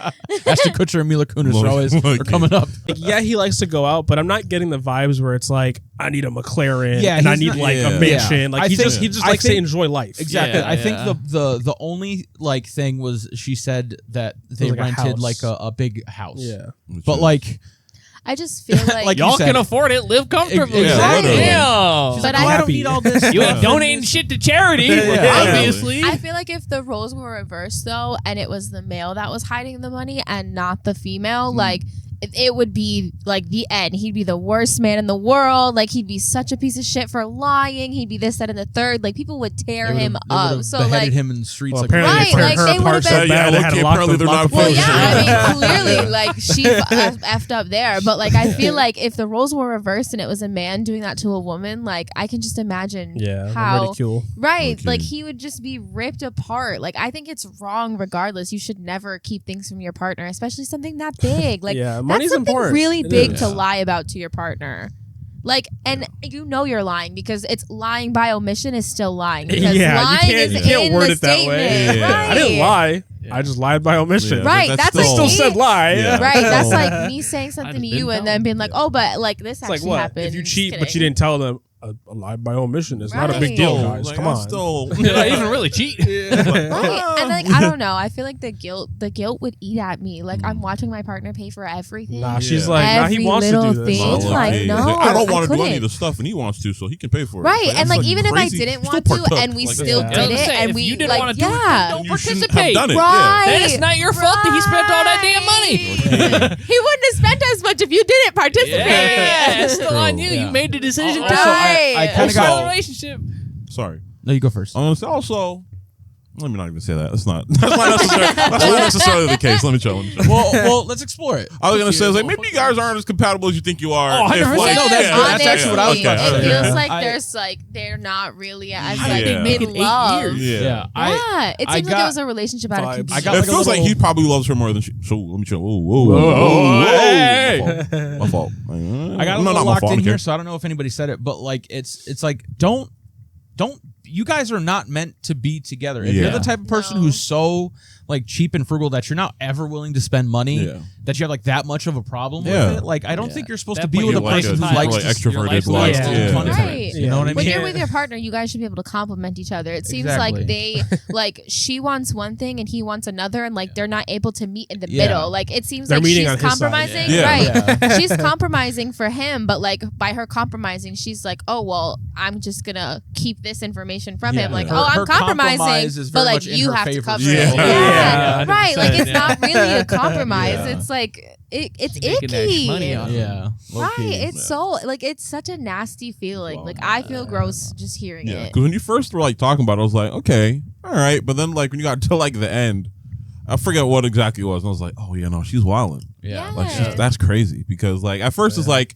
Ashton Kutcher and Mila Kunis are always
Look,
are coming up.
yeah, he likes to go out, but I'm not getting the vibes where it's like I need a McLaren
Yeah,
and I
he's
need
not-
like
yeah.
a mansion. Like
I
he
think-
just
I
likes to
think-
enjoy life.
Exactly.
Yeah,
I think
yeah.
the only like thing was she said that they
like a
rented
house.
like a big house.
Yeah.
But like
I just feel like,
Like you
Y'all
said-
can afford it. Live comfortably.
Exactly.
Yeah.
she's
But
like,
I
I don't
happy.
need all this.
You ain't
stuff.
donating shit to charity,
Yeah.
obviously.
I feel like if the roles were reversed though, and it was the male that was hiding the money and not the female, like it would be like the end. He'd be the worst man in the world. Like he'd be such a piece of shit for lying. He'd be this, that, and the third. Like people would tear
They
him
would've- they
up.
would've
So
beheaded
like,
him in the streets.
Well,
like
apparently
Right,
they tear
like,
her
they
apart
would've
so
been-
bad
Yeah,
they had to
look,
lock
apparently
them
they're not
up.
well,
Well,
yeah, I mean,
yeah.
clearly, like she effed up there. But like, I feel like if the roles were reversed and it was a man doing that to a woman, like I can just imagine
Yeah,
how.
ridicule.
Right,
Okay.
like he would just be ripped apart. Like I think it's wrong regardless. You should never keep things from your partner, especially something that big. Like
Yeah,
that's
money's
something
important.
really
It
big
is.
to lie about to your partner. Like, and you know you're lying because it's lying by omission is still lying. Because
Yeah,
lying
you
is
can't
in
word
the
it that way.
statement.
Yeah.
Right.
I didn't lie. I just lied by omission.
Yeah,
Right, that's like
Still
me-
said lie.
Yeah.
Right, that's like me saying something
just
to you
didn't
and
tell
then being like, oh, but like this
It's like
actually
what?
happened.
If you
Just
cheat but you
kidding.
didn't tell them, a lie by omission is not a big
Right.
deal, guys.
Like,
Come
I'm
on.
still,
Did I even really cheat?
Right. And like I don't know. I feel like the guilt would eat at me. Like I'm watching my partner pay for everything.
Nah, she's
Yeah.
like, nah, he
Every
wants to do
little
this.
thing.
No,
Like,
okay.
no,
I don't
I
want to do any
couldn't.
of the stuff, and he wants to, so he can pay for it.
Right.
Like,
And
that's
like even if I
crazy.
didn't
Still
want to
partook.
and we
Like,
still
yeah.
did
I was
it
gonna say,
and
if
we
you didn't
like
wanna do it,
yeah.
don't
You shouldn't have
participate.
done it.
Right.
Then it's not your fault that he spent all that damn money.
He wouldn't have spent as much if you didn't participate.
Yeah, it's still on
True.
you.
Yeah.
You made the decision.
Also,
Right.
I kind of
It's not a
got.
relationship.
Sorry.
No, you go first.
Also, let me not even say that. That's not necessarily the case. Let me chill.
well, let's explore it.
I was gonna say, like, maybe you guys aren't as compatible as you think you are.
Oh, 100%.
No, that's actually what I was
Honestly,
about to
it
say.
feels
Yeah.
like
I-
there's like they're not really as
Yeah.
like
Yeah.
mid
In 8
love.
years.
Yeah.
Yeah, it
I
seems like
got-
it was a relationship out of
Vibes.
control.
I got
It
like a
feels like
little-
he probably loves her more than she. So let me chill. Whoa,
Whoa, hey.
My fault.
I got a
No,
little
not my
locked
fault.
in
I'm
here,
kidding.
so I don't know if anybody said it, but like it's like don't. You guys are not meant to be together. If you're
Yeah.
the type of person
No.
who's so like cheap and frugal that you're not ever willing to spend money,
Yeah.
that you have like that much of a problem
Yeah.
with it, like I don't think you're supposed
That
to be
point
with a
you're like
person
a
who likes
like
to
extroverted
who likes to
life.
do fun
Yeah.
things.
Right.
You know what I mean?
When you're with your partner, you guys should be able to complement each other. It seems
Exactly.
like they like she wants one thing and he wants another, and like they're not able to meet in the
Yeah.
middle. Like it seems
They're
like
meeting
she's
on his side.
compromising,
Yeah.
right?
Yeah.
She's compromising for him, but like by her compromising, she's like, oh well, I'm just gonna keep this information from him. Like,
Her-
oh, I'm
her compromise
compromising,
is
but
very
like
much in
you
her
have to
favor
cover
still.
it.
Yeah.
Yeah.
Yeah,
Right. Like
100%,
it's not really a compromise.
Yeah.
It's like it's
Making that
icky.
money off.
Yeah.
Right.
Low-key.
It's so like it's such a nasty feeling.
Well,
Like I feel gross just hearing
Yeah,
it.
because when you first were like talking about it, I was like, okay, all right. But then like when you got to like the end, I forget what exactly it was. And I was like, oh yeah, no, she's wilding.
Yeah.
Like
Yeah.
that's crazy because like at first it's like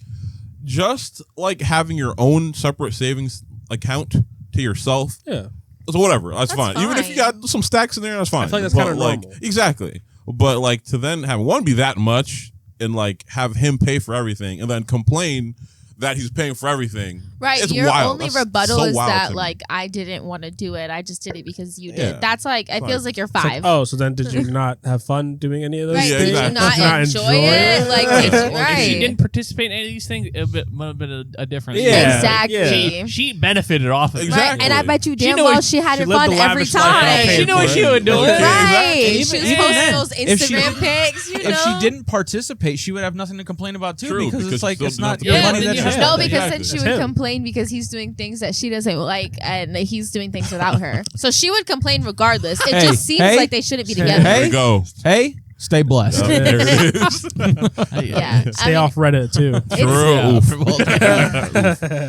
just like having your own separate savings account to yourself.
Yeah.
So whatever, that's
That's
fine. Even if you
fine.
got some stacks in there, that's fine.
I feel like that's
But,
kinda
like
normal.
exactly. But like to then have one be that much and like have him pay for everything and then complain that he's paying for everything.
Right.
It's
Your
wild.
only
That's
rebuttal
so
is
wild
that
to me.
like I didn't want to do it. I just did it because you
Yeah.
did. That's like it feels like you're
It's like,
5.
oh, so then did you not have fun doing any of those?
Right.
Yeah,
Did
exactly.
you not
Did you not
enjoy
enjoy
it?
it?
Like
Yeah.
did you,
Well,
right.
If she didn't participate in any of these things, it might have been a different story.
Yeah.
Exactly.
She benefited off of it.
Exactly.
Right. And I bet you
She
damn
knew
well
what-
she had
she
it
lived
fun
the
every
lavish life without
time.
paying
She knew what
for
she
it.
was doing.
Okay.
Right.
Even-
She was
even
posting
then,
those
if she-
Instagram pics, you know.
If she didn't participate, she would have nothing to complain about too,
True,
because
because
it's like
she
it's
still
not
doesn't
the
have
money
to
that
pay
she
for it.
spent.
No, because
Exactly.
then she
That's
would
him.
complain because he's doing things that she doesn't like, and he's doing things without her. So she would complain regardless. It
Hey,
just seems
hey,
like they shouldn't be
hey,
together.
There
hey.
we go.
Hey, stay blessed.
Yep, there it is.
Yeah,
Stay off Reddit too.
True.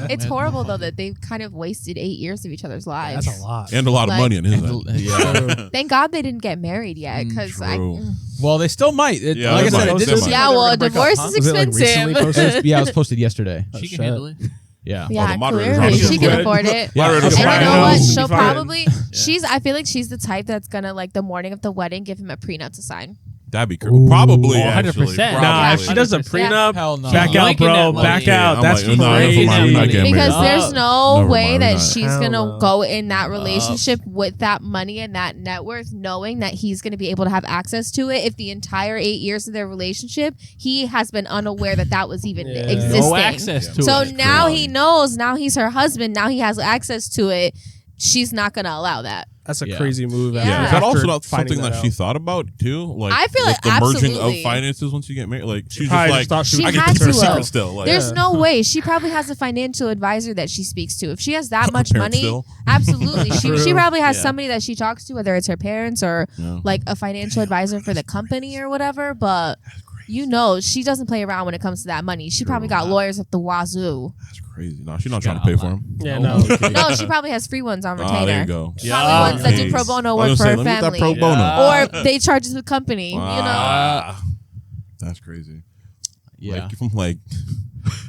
It's horrible though that they've kind of wasted 8 years of each other's lives.
That's a lot.
And a lot of
Like-
money in his end.
Yeah.
Thank God they didn't get married yet, because
True.
Well, they still might.
Yeah,
Like I
they
said,
might.
it
They
didn't
might.
seem
yeah,
like they were
well,
gonna break up,
divorce
huh?
is
Was it, like, recently
expensive.
posted?
Yeah, it was posted yesterday.
She
shit.
can handle it.
Yeah.
Yeah,
the moderator
clearly
probably
she can
good.
afford it.
Yeah.
Moderator
And you
probably
know
knows.
what?
She'll
She'll
be fine.
probably. I feel like she's the type that's gonna like the morning of the wedding give him a prenup to sign.
That'd be cool. Probably.
100%.
Actually.
Nah, if
Probably.
she does a
100%.
prenup,
Hell no.
back
She's
out,
yanking
bro.
that money.
Back
Yeah,
out.
I'm
That's
like, no, never
crazy.
mind, we're not getting
Because
married.
there's no
Never
way
mind,
that
we're not.
she's
Hell
gonna
no.
go in that relationship with that money and that net worth, knowing that he's gonna be able to have access to it if the entire 8 years of their relationship he has been unaware that that was even
Yeah.
existing.
No access to
So
it.
now
crazy.
he knows. Now he's her husband. Now he has access to it. She's not gonna allow that.
That's a
Yeah.
crazy move.
Yeah.
Yeah, is that
after
also not
finding
something that
out.
she thought about too? Like,
I feel
with
like
the merging
absolutely.
of finances once you get married. Like, she's
probably
just
just thought
like,
she
She
I
was
get
had
to keep her
to,
secret
though.
still. Like,
There's no way. She probably has a financial advisor that she speaks to. If she has that much
parents
money,
still?
absolutely. She
True.
probably has
Yeah.
somebody that she talks to, whether it's her parents or
Yeah.
like a financial advisor for the company or whatever. But you know, she doesn't play around when it comes to that money. She probably got lawyers at the wazoo.
That's crazy. No, she's not
She
trying to
got
pay
a
for
lot.
him.
Yeah,
No.
no.
No, she probably has free ones on retainer.
Ah, there you go.
Probably ones that do
Nice.
pro bono
I
work
was
for
gonna
her
say, let me get that
family.
pro bono.
Or they charge the company, you know.
Ah, that's crazy.
Yeah.
Like, if I'm like,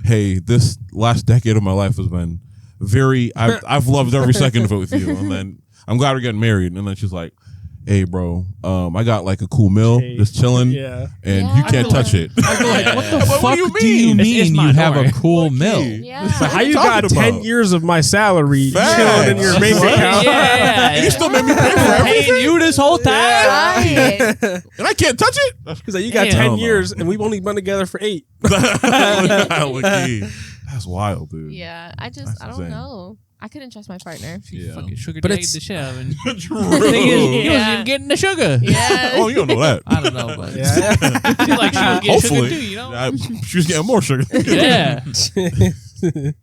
hey, this last decade of my life has been very. I've loved every second of it with you, and then I'm glad we're getting married. And then she's like, hey, bro, I got like a cool meal,
Hey.
just chilling,
Yeah.
and
Yeah.
you can't touch it.
I feel like, what the
What
fuck
do you
do you
mean?
mean
It's my
you have
door.
a cool mill?
Yeah.
So how
are you
you got
talking
10
about?
years of my salary
Facts.
chilling in your bank
Right?
account?
Yeah.
You still made me pay for everything,
Paying you this whole time.
Right.
and I can't touch it.
He's like, you got
Damn.
10
Hell no.
years and we've only been together for 8.
Low-key. That's wild, dude.
Yeah, I
That's
don't
insane.
know. I couldn't trust my partner.
Yeah.
Fucking sugar
But
daddy
it's-
the chef. And
True.
he wasn't
Yeah.
even getting the sugar.
Yeah.
Oh, you don't know that.
I don't know, but
Yeah.
feel like she was getting
Hopefully,
sugar too, you know?
she was getting more sugar.
Yeah.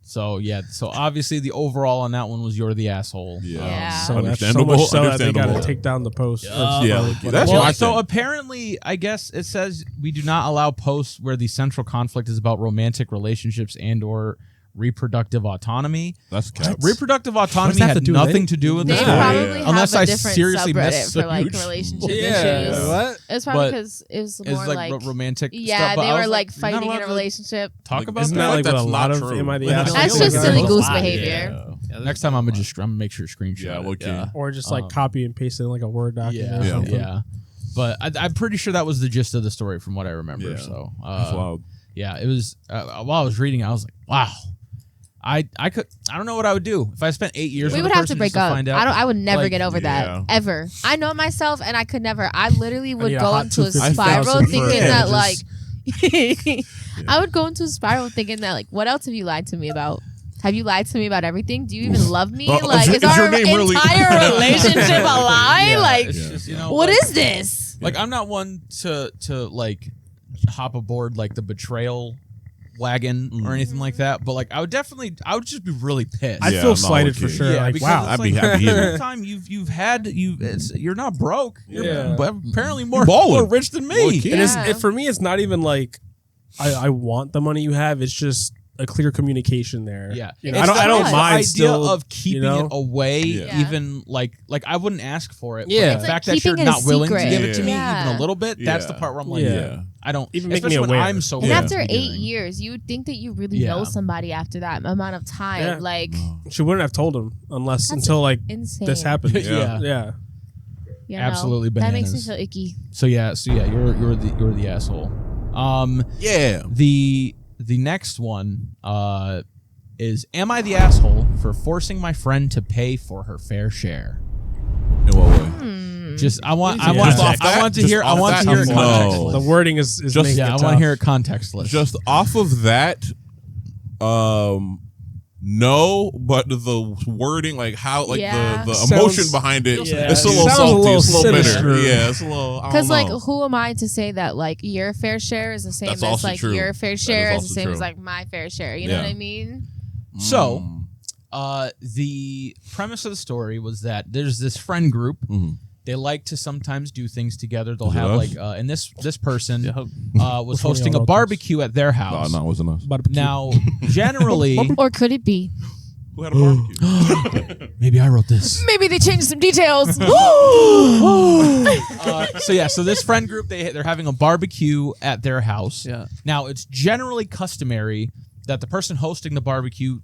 So yeah, so obviously the overall on that one was you're the asshole.
Yeah.
So that's so
Understandable.
much so that they got to
Understandable.
take down the post.
Yeah,
That's-
that's
Well,
my
so
thing.
apparently, I guess it says we do not allow posts where the central conflict is about romantic relationships and/or reproductive autonomy.
That's cap.
Reproductive autonomy
that have
had
to do with
nothing
it?
to do with
They
this
Yeah.
story.
probably have
Unless
a
I
different
seriously
subreddit
missed
for like
huge-
relationship
Yeah.
issues.
What?
It's probably
But
because it was
It's
more
like,
like
romantic
yeah,
stuff. but
they
I
were
was
like
you're not
fighting in
allowed
a
to
relationship.
Talk
Like,
about
Isn't
that.
that like
That's
what a lot
not
of
true.
Am I the
That's
Asshole?
That's
is
just
like
silly
that?
goose
Yeah.
behavior.
Yeah,
Next time I'm gonna make sure to screenshot.
Yeah,
it.
low-key.
Yeah.
Or just like
Um,
copy and paste it in like a Word document or
Yeah,
something.
yeah. But I'm pretty sure that was the gist of the story from what I remember.
Yeah.
So
That's wild.
yeah, it was. While I was reading, I was like, wow. I don't know what I would do if I spent 8 years.
We
with
would
a
have
person
to break
just
up.
find out.
I would never
Like,
get over
yeah.
that ever. I know myself, and I could never. I literally would
need a
go
hot
into a
250,000
spiral
for
thinking
it.
that
Just-
like. I would go into a spiral thinking that like, what else have you lied to me about? Have you lied to me about everything? Do you even love me? Like,
is
is
your
our
name really-
entire relationship a lie?
Yeah,
Like,
it's just, you know,
what
like,
is this?
Like I'm not one to like hop aboard like the betrayal wagon or anything like that, but like I would just be really pissed.
I feel slighted for sure.
Yeah,
like,
because
wow.
it's
I'd be
like,
happy
every
either.
time you're not broke.
Yeah.
But apparently more
Balling.
rich than
Well,
me.
kid.
And for me, it's not even like I want the money you have. It's just a clear communication there.
Yeah,
You know,
It's
I don't
the
mind
idea
still
of keeping it away.
Yeah.
Even like I wouldn't ask for it.
Yeah.
but
It's
the
like
fact that you're
keeping it a
not willing to
secret.
give it to me
Yeah.
even a little bit. That's the
Yeah.
part where I'm like,
Yeah.
I don't.
Even make me
especially when
aware.
I'm so.
And
Yeah.
after 8
Beginning.
years, you would think that you really
Yeah.
know somebody after that amount of time.
Yeah.
Like,
She wouldn't have told him unless
That's
until like
insane.
this happened.
Yeah.
Yeah.
You know?
Absolutely
That makes me
bananas.
feel icky.
So yeah, you're the asshole.
Yeah.
The next one is, am I the asshole for forcing my friend to pay for her fair share?
In what way?
Just I want
Just off that?
I want to
Just
hear
off that?
it
No.
contextless.
The wording is
Just-
making
Yeah,
it
I
tough.
want to hear it contextless.
Just off of that, no, but the wording, like how, like
Yeah.
the
Sounds-
emotion behind it,
Yeah.
it's a little
Sounds a
salty,
little
it's a little bitter.
sinister.
Yeah, it's a little.
Because, like,
know.
who am I to say that, like, your fair share is the same
That's
as,
also
like,
true.
your fair
That
share
is
is the
also
same as,
true.
like, my fair share. You know
Yeah.
what I mean?
So, the premise of the story was that there's this friend group.
Mhm.
They like to sometimes do things together. They'll
Is it
have
us?
like, and this person was
Which one of
hosting
y'all
a
wrote
barbecue at their
No,
house.
no, it wasn't us.
Barbecue.
Now, generally,
Or could it be?
Who had a barbecue?
maybe I wrote this.
Maybe they changed some details.
So this friend group, they're having a barbecue at their house.
Yeah.
Now, it's generally customary that the person hosting the barbecue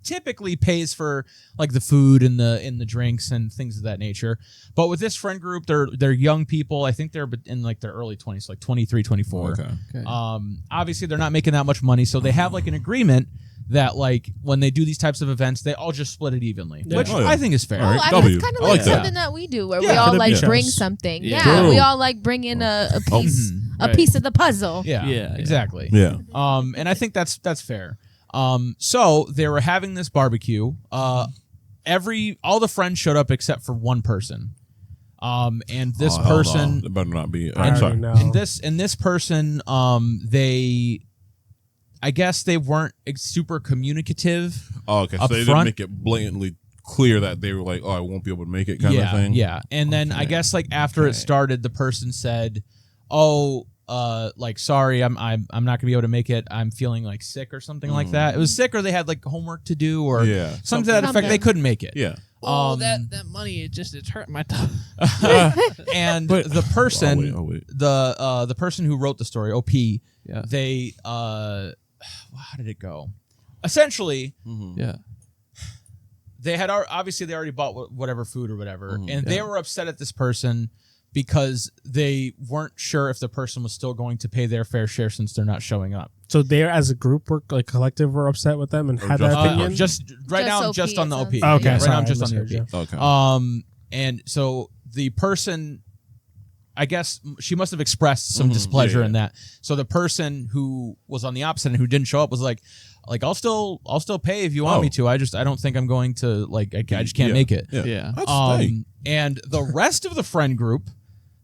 typically pays for like the food and the drinks and things of that nature. But with this friend group, they're young people. I think they're in like their early 20s, like 23, 24.
Okay.
Obviously they're not making that much money, so they have like an agreement that like when they do these types of events, they all just split it evenly, which
Oh, yeah.
I think is fair.
All right.
I mean,
W.
it's kind of
I
like
like that.
something that we do where we
Yeah,
all
for the
like
beach
bring
house.
something.
Yeah.
Yeah,
True.
we all like bring in a piece, a
Right.
piece of the puzzle.
Yeah,
Yeah.
exactly.
Yeah.
And I think that's fair. So they were having this barbecue. All the friends showed up except for one person. And this
Oh, hell no.
person,
It better not be.
I
I'm sorry.
already know.
and this person, I guess they weren't super communicative.
Oh, okay. So
Up
they
front?
didn't make it blatantly clear that they were like, "Oh, I won't be able to make it," kind
yeah,
of thing.
yeah. And then I
Okay.
guess like after it started, the person said, "Oh, like sorry, I'm not gonna be able to make it. I'm feeling like sick or something like that." It was sick, or they had like homework to do, or
Yeah.
something to that effect.
Something.
They couldn't make it.
Yeah.
Oh,
Um,
that money, it's hurt my tongue.
And the person,
Oh, wait.
the person who wrote the story, OP,
Yeah.
they how did it go? Essentially,
Yeah.
they had obviously they already bought whatever food or whatever, and they
Yeah.
were upset at this person because they weren't sure if the person was still going to pay their fair share since they're not showing up.
So they, as a group, were like collective, were upset with them and
Or
had that
just-
opinion.
Just right
Just
now,
OP,
just on the
it
OP.
sounds
Okay,
right
sorry,
now, I'm just
I
on the
misheard
OP.
you.
Okay.
And so the person, I guess she must have expressed some displeasure
Yeah,
in that. So the person who was on the opposite and who didn't show up was like I'll still pay if you want
Oh.
me to. I don't think I'm going to like I just can't
Yeah.
make it.
Yeah.
Yeah.
That's hey.
And the rest of the friend group,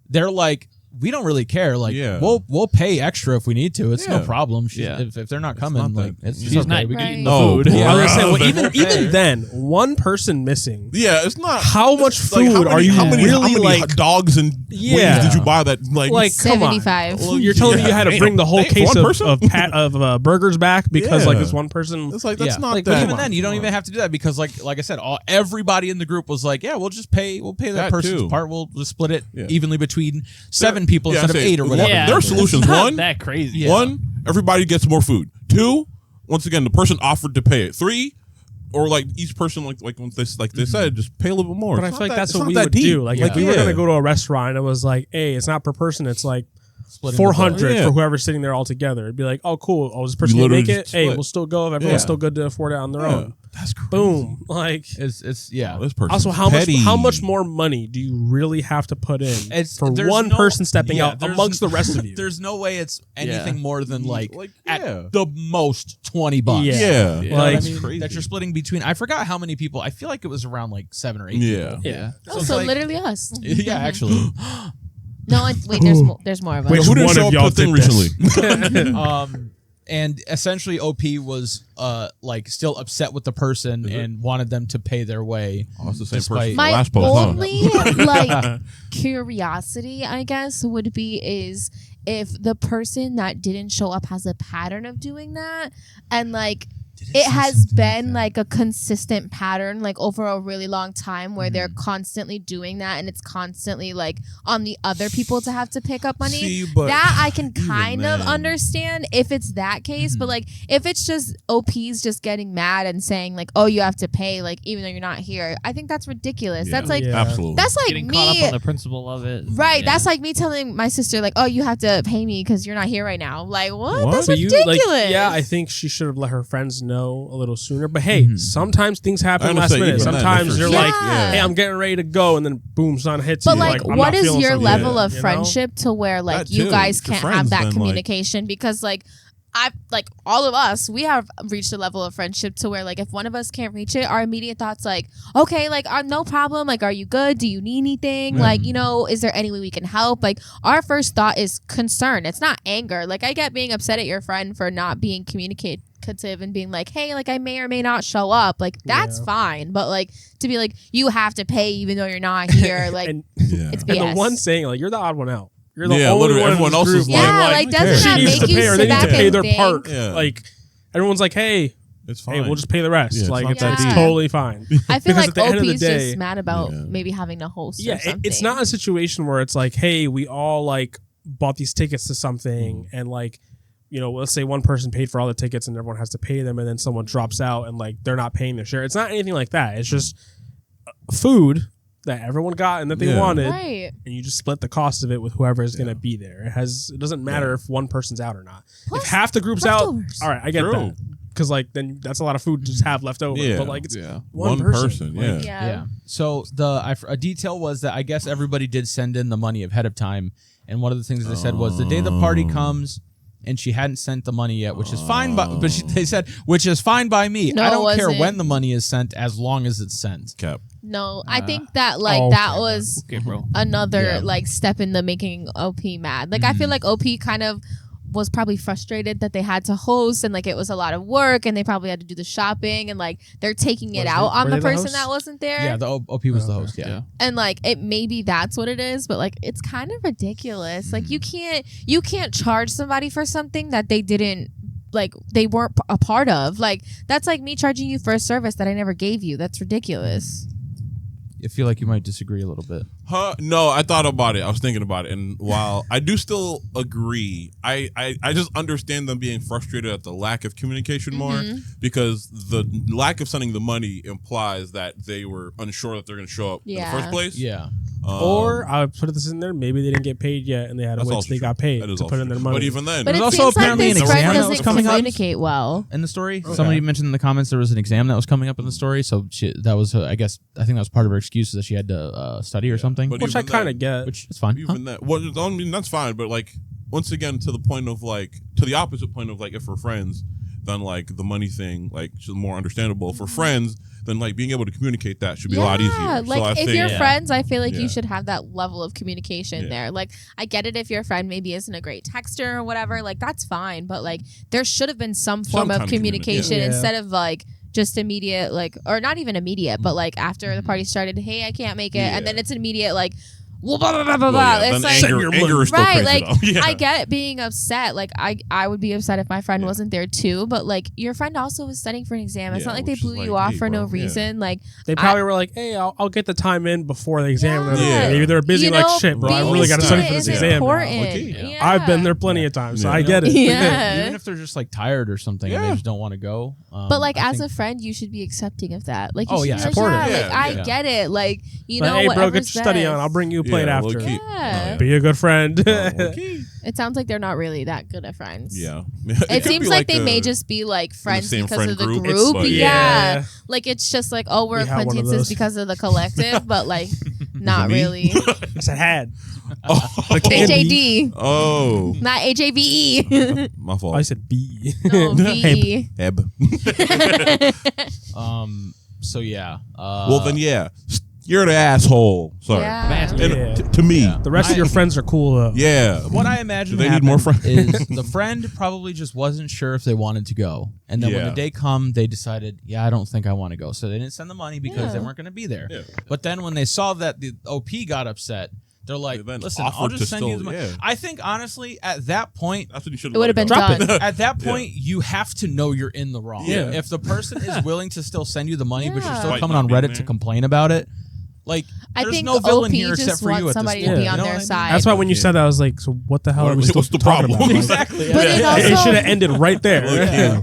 they're like, we don't really care. Like,
Yeah.
we'll pay extra if we need to. It's no
Yeah.
problem.
Yeah.
If they're not coming,
not
like
that-
it's
She's
okay.
not
We can
eating
eat
the
Oh,
food.
boy.
I was gonna say, well,
Yeah.
even then, one person missing.
Yeah, it's not.
How much
it's like,
food are you
how many,
really,
how many
like-
dogs and
Yeah.
wings did you buy that? Like,
Come on.
75.
Well, you're telling me you had to
Damn.
bring the whole
Damn,
case
one person?
of burgers back because like
Yeah.
this one person.
it's like that's
Yeah.
not
Like,
that.
but even then, you don't even have to do that because, like I said, everybody in the group was like, "Yeah, we'll pay that
That
person's
too.
part. We'll just split it
Yeah.
evenly between 7 people
Yeah,
instead of
I say,
8 or whatever."
Yeah.
There are solutions.
It's not
One,
that crazy.
Yeah.
one, everybody gets more food. Two, once again, the person offered to pay it. Three, or like each person, like when they said, just pay a little bit more.
But I
It's
feel
not
like
that-
that's
it's
what
not
we
that
would
deep.
do. Like if we were
yeah.
gonna go to a restaurant, it was like, hey, it's not per person. It's like
Splitting the bill.
400
Yeah.
for whoever's sitting there all together. It'd be like, oh, cool. Oh, this person
You
can make
literally
it.
just
Hey,
split.
we'll still go if everyone's
Yeah.
still good to afford it on their
Yeah.
own.
That's crazy.
Boom. Like,
It's yeah.
Oh, this person.
also, how much more money do you really have to put in for
there's
one
no-
person stepping
yeah,
out
there's-
amongst the rest of you?
There's no way it's anything more than like
yeah.
at the most $20.
Yeah.
Yeah.
You know what I
Like-
mean?
Crazy.
That you're splitting between. I forgot how many people. I feel like it was around like 7 or 8.
Yeah.
people.
Yeah.
So
Oh,
it's
so
like-
literally us.
Yeah, actually.
No, wait, there's more of us.
Which
Who didn't
one
show
of
up
y'all
to the thing
did this?
recently?
And essentially, OP was like still upset with the person and wanted them to pay their way.
Oh, it's the same
Despite-
person.
My
Last post,
only like curiosity, I guess, would be is if the person that didn't show up has a pattern of doing that, and like it has been like a consistent pattern like over a really long time where they're constantly doing that, and it's constantly like on the other people to have to pick up money.
See, but
that I can
even
kind of
then-
understand if it's that case, but like if it's just OPs just getting mad and saying like, oh, you have to pay like even though you're not here, I think that's ridiculous.
Yeah.
That's like
Yeah.
Absolutely.
that's like
Getting caught
me
up on the principle of it.
right.
Yeah.
That's like me telling my sister like, oh, you have to pay me because you're not here right now. Like what?
What?
That's
So you,
ridiculous.
like, yeah, I think she should have let her friends know a little sooner. But hey, sometimes things happen
I
last
understand,
minute.
even then,
Sometimes
for
you're
sure.
like,
Yeah.
hey, I'm getting ready to go, and then boom, sun hits
But
you.
like,
I'm
what
not
is
feeling
your
something,
level of
you know?
friendship to where like
That
you
too.
guys
If you're
can't have
friends,
that
then, like-
communication? Because like I like all of us, we have reached a level of friendship to where like if one of us can't reach it, our immediate thoughts like, okay, like no problem, like are you good? Do you need anything? Like, you know, is there any way we can help? Like our first thought is concern. It's not anger. Like I get being upset at your friend for not being communicative and being like, hey, like I may or may not show up, like that's
Yeah.
fine, but like to be like you have to pay even though you're not here, like
and,
Yeah.
it's
and
BS.
the one saying like, you're the odd one out. You're the
Yeah,
only
literally,
one in
everyone
this
else
group.
is
yeah,
like,
like doesn't
she
that
she needs
make
to
you
pay, or
sit
they need
back
to pay
and
their
think?
part.
Yeah.
Like everyone's like, hey,
It's fine.
hey, we'll just pay the rest.
Yeah, it's
like
not
it's,
that
it's
deep.
totally fine.
I feel
Because
like
at the end
OP
of the
is
day-
just mad about
Yeah.
maybe having to host.
Yeah,
or something.
it's not a situation where it's like, hey, we all like bought these tickets to something, and like, you know, let's say one person paid for all the tickets and everyone has to pay them, and then someone drops out and like they're not paying their share. It's not anything like that. It's just food that everyone got and that they
Yeah.
wanted,
right.
and you just split the cost of it with whoever is going to be there. It doesn't matter if one person's out or not.
Plus,
if half the group's out,
leftovers.
all right, I get
True.
that, because like then that's a lot of food to just have left over.
Yeah.
But like it's
Yeah.
one person. Like,
yeah.
Yeah.
So a detail was that I guess everybody did send in the money ahead of time, and one of the things they said was the day the party comes and she hadn't sent the money yet, which is fine, but they said which is fine by me.
No,
I
it
don't care
wasn't.
when the money is sent as long as it's sent.
Cap.
No, I think that like
okay,
that was
Okay, bro.
another
Yeah.
like step in the making OP mad. Like I feel like OP kind of was probably frustrated that they had to host and like it was a lot of work and they probably had to do the shopping and like they're taking it
Was
out
they-
on
were
the
they the
person
host?
that wasn't there.
Yeah, the OP was the host. Yeah.
And like it maybe that's what it is, but like it's kind of ridiculous. Like you can't charge somebody for something that they didn't like they weren't a part of. Like that's like me charging you for a service that I never gave you. That's ridiculous.
I feel like you might disagree a little bit.
Huh? No, I thought about it. I was thinking about it, and while I do still agree, I just understand them being frustrated at the lack of communication more, because the lack of sending the money implies that they were unsure that they're going to show up in the
Yeah.
first place.
Yeah.
Or I would put this in there. Maybe they didn't get paid yet, and they had to
That's
wait
also
till they
true.
got paid
That is
to
also
put in their
true.
money.
But even then,
But
There's
it
also
seems like
apparently
this
an
friend
exam that
doesn't
was coming up.
communicate well.
In the story, somebody mentioned in the comments there was an exam that was coming up in the story, so that was I think that was part of her excuse that she had to study or something,
but
which I
even
kind
then-
of get.
which is fine.
even that. Well, I mean, that's fine, but like once again, to the point of like to the opposite point of like if we're friends, then like the money thing like is more understandable for friends. Then like being able to communicate that should be a lot easier.
Like
so I
if
think,
you're friends, I feel like
Yeah.
you should have that level of communication
Yeah.
there. Like I get it if your friend maybe isn't a great texter or whatever, like that's fine. But like there should have been some form
kind
of
of
communication
yeah.
instead of like just immediate like or not even immediate, but like after the party started, hey, I can't make it, and then
Yeah.
it's immediate like blah, blah, blah, blah, blah,
Well,
blah.
yeah,
It's
then
like
anger is still
right,
crazy
like
though. Yeah.
I get being upset. Like I would be upset if my friend wasn't there too. But like your friend also was studying for an exam. It's
Yeah,
not like they
which is
blew you
like,
off
hey,
for no
bro, yeah.
reason. Like
They probably were like, "Hey, I'll get the time in before the exam."
Yeah.
And everything. Maybe they're busy
You
like
know,
shit, bro. I
being
really got to study
student
for this
is
exam. now."
important.
Okay.
Yeah.
I've been there plenty of times, so
Yeah.
I get it.
Yeah.
Even if they're just like tired or something and they
Yeah.
just don't want to go.
But like
I
as
think-
a friend, you should be accepting of that. Like you
Oh,
should
yeah,
be like,
supportive.
yeah, like
Yeah,
I
yeah.
get it. Like you
But
know,
hey, bro, get
whatever's
your study
best.
on. I'll bring you a plate
Yeah,
after.
low-key.
Yeah.
Be a good friend.
Okay.
It sounds like they're not really that good at friends.
Yeah.
It
could
seems
be
like they
a-
may just be like friends
same
because
friend
of the
group,
group.
but
Yeah.
yeah.
Like it's just like, oh, we're
We had one of
acquaintances
those.
because of the collective, but like not
me?
really.
I said had.
HAD,
Oh,
not HAVE.
my fault.
I said B.
No, V.
Eb.
So yeah.
Well, then, yeah. you're the asshole. Sorry.
Yeah.
And, to me.
Yeah.
The rest of your friends are cool though.
Yeah.
What I imagine
Do they need more
happened
friends?
is the friend probably just wasn't sure if they wanted to go, and then when the day come, they decided, I don't think I want to go, so they didn't send the money because they weren't going to be there. Yeah. But then when they saw that the OP got upset, they're like, listen, I'll just send you the money. I think, honestly, at that point,
that's what you should
it would have been done.
At that point, you have to know you're in the wrong.
Yeah.
If the person is willing to still send you the money, but you're still
Like
coming on
not being
Reddit to
there.
complain about it, like,
I
there's
think
no villain
OP
here except
just
for you
wants
at this
somebody
point.
to be
You
on
know
their
what I mean?
side.
That's why when you said that, I was like, so what the hell are we still
What's the
talking
problem?
about? Like,
Exactly.
But it also-
it should have ended right there.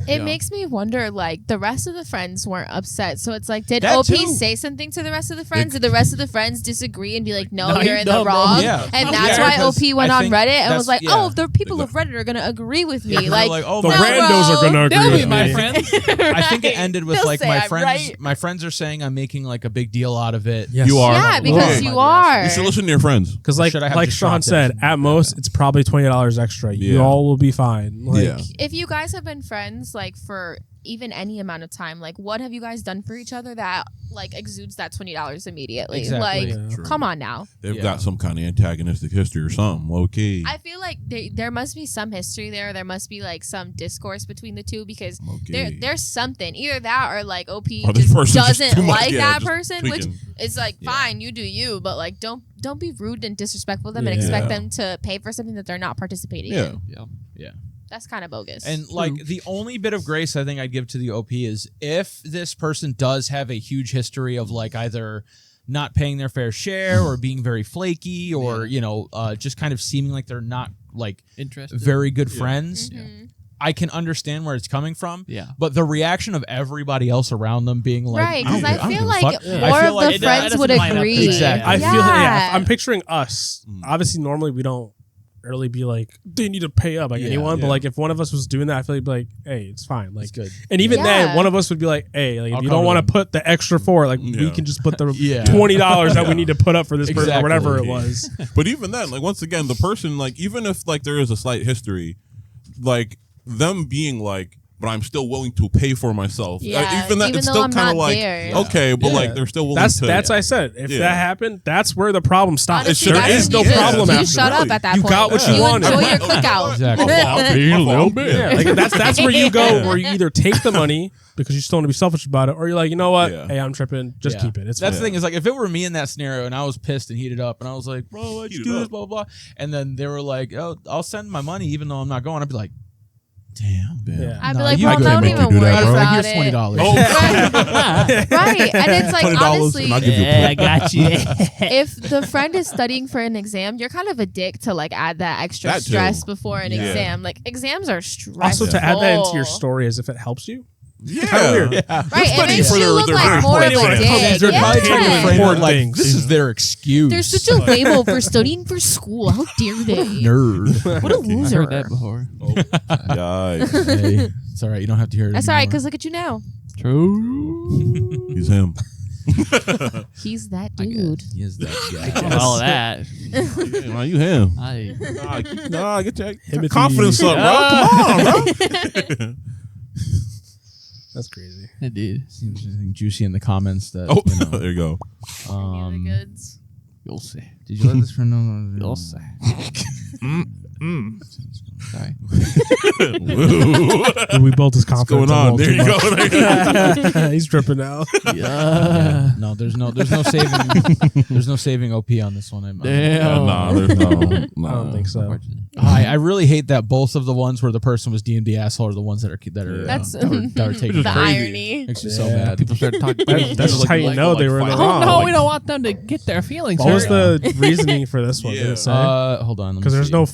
It makes me wonder, like, the rest of the friends weren't upset. So it's like, did
That
OP
too.
say something to the rest of the friends? Did the rest of the friends disagree and be like, no,
No,
you're
you
in the
dumb,
wrong?
Yeah.
And
Yeah,
that's why
because
OP went
I
on
think
Reddit and was like,
that's-
oh, the people of Reddit are going to agree with me.
Yeah,
Like,
they're like, oh
The
my
randos are gonna agree
They'll
with
be my
me.
friends.
I think it ended with
They'll
like
say
my
I'm
friends.
right.
My friends are saying I'm making like a big deal out of it.
Yes.
You are.
yeah, because
Okay.
you are.
You should listen to your friends.
Because
Should I have
like
just
Sean
dropped
said,
it?
at most it's probably $20 extra. You
Yeah.
all will be fine. Like,
Yeah.
If you guys have been friends, like, for even any amount of time, like, what have you guys done for each other that, like, exudes that $20 immediately?
Exactly.
Like,
Yeah.
True.
come on now.
They've
Yeah.
got some kind of antagonistic history or something. Low key.
I feel like there must be some history there. There must be, like, some discourse between the two because
Okay.
there's something. Either that or, like, OP
Or this
just
person's just
doesn't
too much,
like
yeah,
that
just
person, which
tweaking.
is, like,
Yeah.
fine, you do you, but, like, don't be rude and disrespectful to them and
Yeah.
expect them to pay for something that they're not participating
Yeah.
in.
Yeah.
That's kind of bogus.
And like the only bit of grace I think I'd give to the OP is if this person does have a huge history of like either not paying their fair share or being very flaky or just kind of seeming like they're not like
Interested.
very good friends.
Mhm.
I can understand where it's coming from.
Yeah.
But the reaction of everybody else around them being like,
Right, because I
don't
feel
give a
like
fuck.
more
I feel
of
like
the
it
friends
doesn't
would
line up
agree.
Exactly.
I feel
Yeah.
I'm picturing us. Obviously, normally we don't really be like they need to pay up like
Yeah,
anyone, but
yeah.
like if one of us was doing that, I feel like it'd be like, hey, it's fine. Like,
It's good.
and even
Yeah.
then, one of us would be like, hey, like if
I'll
you don't
cover
want to
them.
put the extra for it, like we
Yeah.
can just put the
Yeah.
$20 that we need to put up for this person or
Exactly.
whatever it was.
But even then, like once again, the person, like even if like there is a slight history, like them being like, but I'm still willing to pay for myself.
Yeah,
even that,
even
it's
though
still
I'm
kind of
not
like
there.
okay, but
Yeah.
like they're still willing
That's
to.
I said. If
Yeah.
that happened, that's where the problem stops.
Honestly,
There
that's
is
when
no
you just-
problem
You
after,
shut
really.
up at that
You
point.
got what you wanted.
Enjoy your
Right.
cookout.
Exactly.
a little bit.
Yeah, like that's where you go, where you either take the money because you still want to be selfish about it, or you're like, you know what?
Yeah.
Hey, I'm tripping. Just
Yeah.
keep it. It's
That's
fine.
the thing is like if it were me in that scenario and I was pissed and heated up and I was like, bro, let's
Heated
do this,
up.
blah blah blah, and then they were like, oh, I'll send my money even though I'm not going. I'd be like, damn,
Yeah.
I'd be
Nah,
like,
you
well,
couldn't
don't
make
even
me do
worry
that, bro.
about
Here's $20.
it.
Oh,
Right. And it's like,
$20
honestly,
and I'll give you
Yeah, I got you.
if the friend is studying for an exam, you're kind of a dick to like add that extra
That too.
stress before an
Yeah.
exam. Like exams are stressful.
Also, to add that into your story as if it helps you.
yeah.
Kinda weird.
Yeah.
Right, it
studying
makes
for
you
their-
look
their
like
very
more of a
important
dick.
exams.
They're probably trying to
Yeah.
frame it
Important
like
things.
this is their excuse.
They're such a label for studying for school. How dare they?
nerd.
What a
I
loser.
heard that before.
Yikes.
Hey, it's all right. You don't have to hear it.
That's all right,
anymore.
because look at you now.
True.
He's him.
He's that dude.
He is that guy.
All of that.
Nah, you him.
I
Nah, get your
Himothy.
confidence up, bro. Come on, bro.
That's crazy.
did.
Seems anything juicy in the comments that.
Oh,
you know,
there you go.
Any of the goods.
You'll see.
did you let this friend know?
You'll see. Sorry.
We built his confidence.
What's going on?
a
There you
little
go.
too
There you go.
much. He's dripping now.
Yeah.
No, there's no saving. There's no saving OP on this one.
Damn.
Nah, there's no.
I don't think so.
I really hate that both of the ones where the person was deemed the asshole are the ones that are
That's
that are taking
the
it.
irony.
Makes me so
Yeah.
mad.
People start talking.
That's how you know they were in the
Oh
wrong.
no, we don't want them to get their feelings
What was
hurt.
the reasoning for this one? Did
Yeah.
it say?
Hold on.
Because there's no,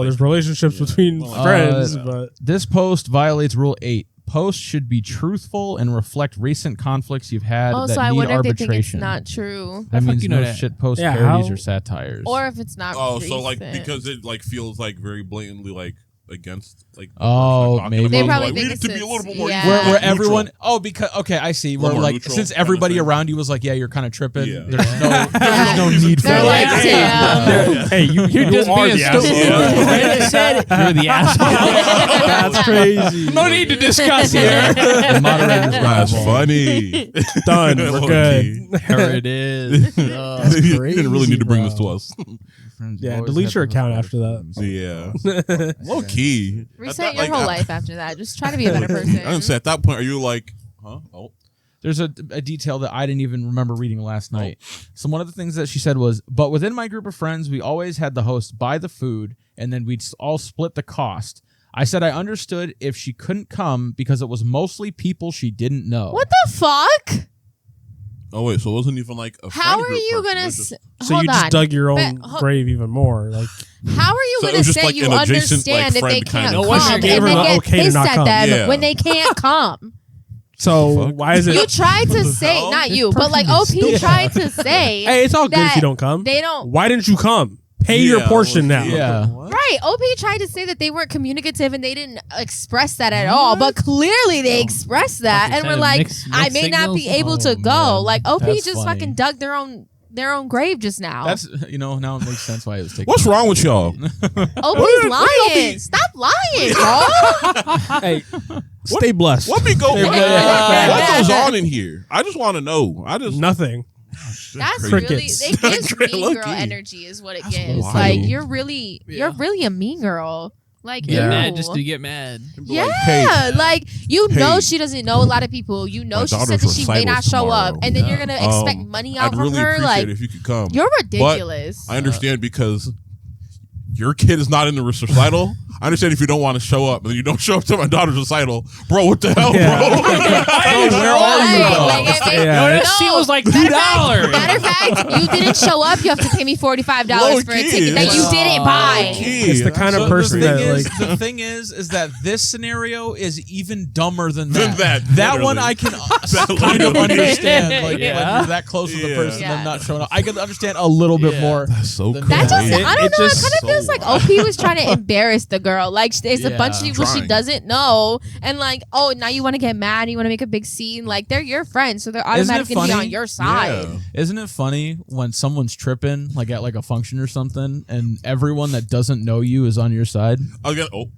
there's relationships between friends, but
This post violates Rule 8. Posts should be truthful and reflect recent conflicts you've had
Also,
that
I
need
wonder if they think it's
arbitration.
not true.
That
How the fuck
means
you know
no
that?
shit post
Yeah,
parodies
how-
or satires.
Or if it's not
Oh, so like
recent.
because it like feels like very blatantly like against like.
Oh, maybe
They probably
like, we
think
need to be a
it's-
little bit more.
yeah.
where
neutral.
everyone because I see where
more
like
neutral
since
kind of
everybody
thing.
around you was like, yeah, you're kind of tripping.
Yeah.
There's no need for
They're like,
that.
damn.
Hey, you
just
are
being
the asshole.
stupid.
Yeah.
said it. You're the asshole.
That's crazy.
No need to discuss here.
The moderator's
That's
level.
funny.
Done. We're good.
There it is.
You didn't really need to bring this to us.
Yeah, delete your account after that.
Yeah, low key.
Reset your whole life after that. Just try to be a better person.
I didn't say at that point. Are you like, huh? Oh,
There's a detail that I didn't even remember reading last night. So one of the things that she said was, but within my group of friends, we always had the host buy the food, and then we'd all split the cost. I said I understood if she couldn't come because it was mostly people she didn't know.
What the fuck?
oh wait. So it wasn't even like a.
How
friend
are
group
you
person,
gonna?
it was just-
So
Hold
you just
on.
dug your own
But-
grave even more. Like,
How are you
So it
gonna
was just
say
like
you
an adjacent, like,
understand if they
friend kind
can't
of
come
Once you
and
gave her
then
the
get
okay to
pissed
not
at
come.
them
Yeah.
when they can't come?
so
Fuck.
why is
You
it?
tried to say,
hell?
not you, but like OP tried to say,
Hey, it's all good if
that
you don't come.
they don't.
Why didn't you come? Pay your
Yeah,
portion now.
Yeah.
Right, OP tried to say that they weren't communicative and they didn't express that at all, but clearly they expressed that,
Fucking
and we're
sending
like,
mixed
I may not be
signals?
able to
Oh,
go.
man.
Like OP
That's
just
funny.
fucking dug their own grave just now.
That's now it makes sense why it was taken.
What's wrong with y'all?
OP's lying. Stop lying, bro.
Hey, stay blessed.
What goes
Yeah.
on in here? I just want to know. I just
Nothing.
That's
crazy.
really
Crickets.
it gives
Great,
mean girl
low-key.
energy is what it gives.
wild.
Like you're really a mean girl. Like
Get
ew.
mad just to get mad.
Yeah,
Like, hey,
like you know
hey.
she doesn't know a lot of people. You know
My
she said
daughter's
that she may not
recitals
show up,
tomorrow.
and then you're gonna expect
Um,
money out
I'd
from
really
her.
appreciate
Like
it if you could come.
you're ridiculous.
I understand because your kid is not in the recital. I understand if you don't want to show up, and then you don't show up to my daughter's recital, bro. What the hell,
Yeah.
bro?
where are you,
Right,
though?
like,
Yeah.
That seat was like $2.
Matter of fact, you didn't show up. You have to pay me $45 for a
Low-key,
ticket that
it's
you
like-
didn't buy.
Low-key.
It's the kind of
So
person
the
that
thing
like.
the thing is that this scenario is even dumber than that.
That,
That one
literally.
I can
That
kind of
literally.
understand. Like when
Yeah.
you're that close with the
Yeah.
person
Yeah.
and not showing up, I can understand a little bit
Yeah.
more.
That's so
That
crazy.
That just,
It-
I don't
it
know. It
just
kind of
so
feels like
wild.
OP was trying to embarrass the girl. Like there's a bunch of
Yeah.
people she
Trying.
doesn't know, and like, oh, now you want to get mad, you want to make a big scene. Like they're your friends, so they're automatically gonna be
funny?
on your side.
Yeah.
Isn't it funny when someone's tripping, like at like a function or something, and everyone that doesn't know you is on your side?
I was gonna. Oh,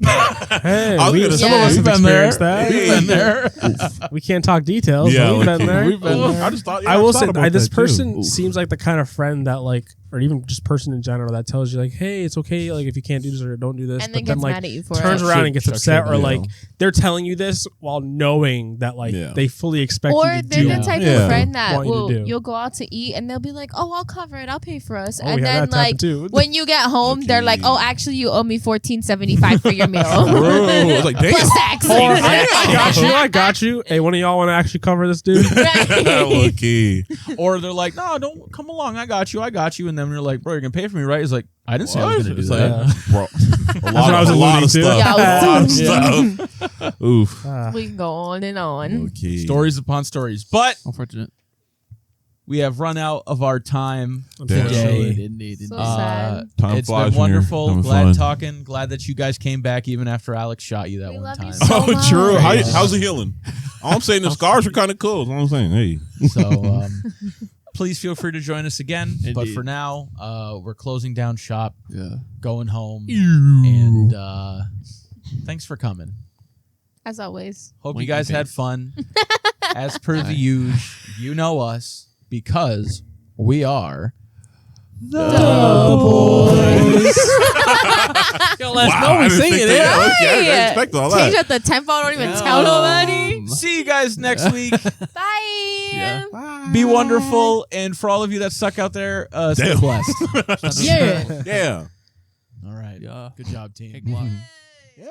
Hey,
I was
we,
gonna
some
say-
of us have
We've been there.
experienced that.
We've been there.
We can't talk details.
yeah,
but we've
like,
been there.
We've been
oh,
there.
I just thought.
I will say,
thought about
this
that, too.
person
Oof.
seems like the kind of friend that like, or even just person in general that tells you like, hey, it's okay, like if you can't do this or don't do this,
And then
but then
gets
like
mad at you for
turns
it.
around and gets
Should-
upset,
should-
or
yeah.
like they're telling you this while knowing that like
Yeah.
they fully expect
Or
you to
they're
do.
the type
Yeah.
of friend that
Want you to do.
you'll go out to eat and they'll be like, "Oh, I'll cover it. I'll pay for us."
Oh,
and
yeah,
then
that's
like
happened too.
when you get home, they're like,
Okay.
"Oh, actually, you owe me $14.75 for your meal."
Bro, I was like, damn.
Plus tax.
Or, I got you. Hey, one of y'all want to actually cover this dude?
Okay.
Or they're like, no, don't come along. I got you. And then you're like, bro, you're gonna pay for me, right? He's like, I didn't say I was gonna do
It's
that.
like, bro,
what I was
a lot
alluding
of
to.
stuff.
Yeah,
A lot of
Yeah.
stuff. Oof.
We can go on and on.
Okay.
Stories upon stories. But
Unfortunate.
we have run out of our time
Damn.
today.
Indeed.
So
Uh,
sad.
Time
it's
flies
been
when you're
wonderful.
having
Glad
fun.
talking. Glad that you guys came back even after Alex shot you that
We
one
love
time.
you so
Oh,
much.
true.
Yeah.
How's it healing? All I'm saying, the scars are kind of cool. That's all I'm saying. Hey.
So please feel free to join us again. But
Indeed.
for now, we're closing down shop,
Yeah.
going home, and thanks for coming.
As always.
Hope you
Winky
guys
face.
had fun. As per the usual, you know us because we are the boys.
Yo, let's
Wow,
know
I
we
didn't
singing
think
it.
that- Okay, I didn't
Right.
expect all
Change
that.
up the tempo. Don't even tell nobody.
See you guys next week.
Bye.
Yeah.
Be wonderful, and for all of you that suck out there, stay
Damn.
blessed.
Yeah.
Yeah.
All right.
Yeah.
Good job, team.
Big luck.
Yeah.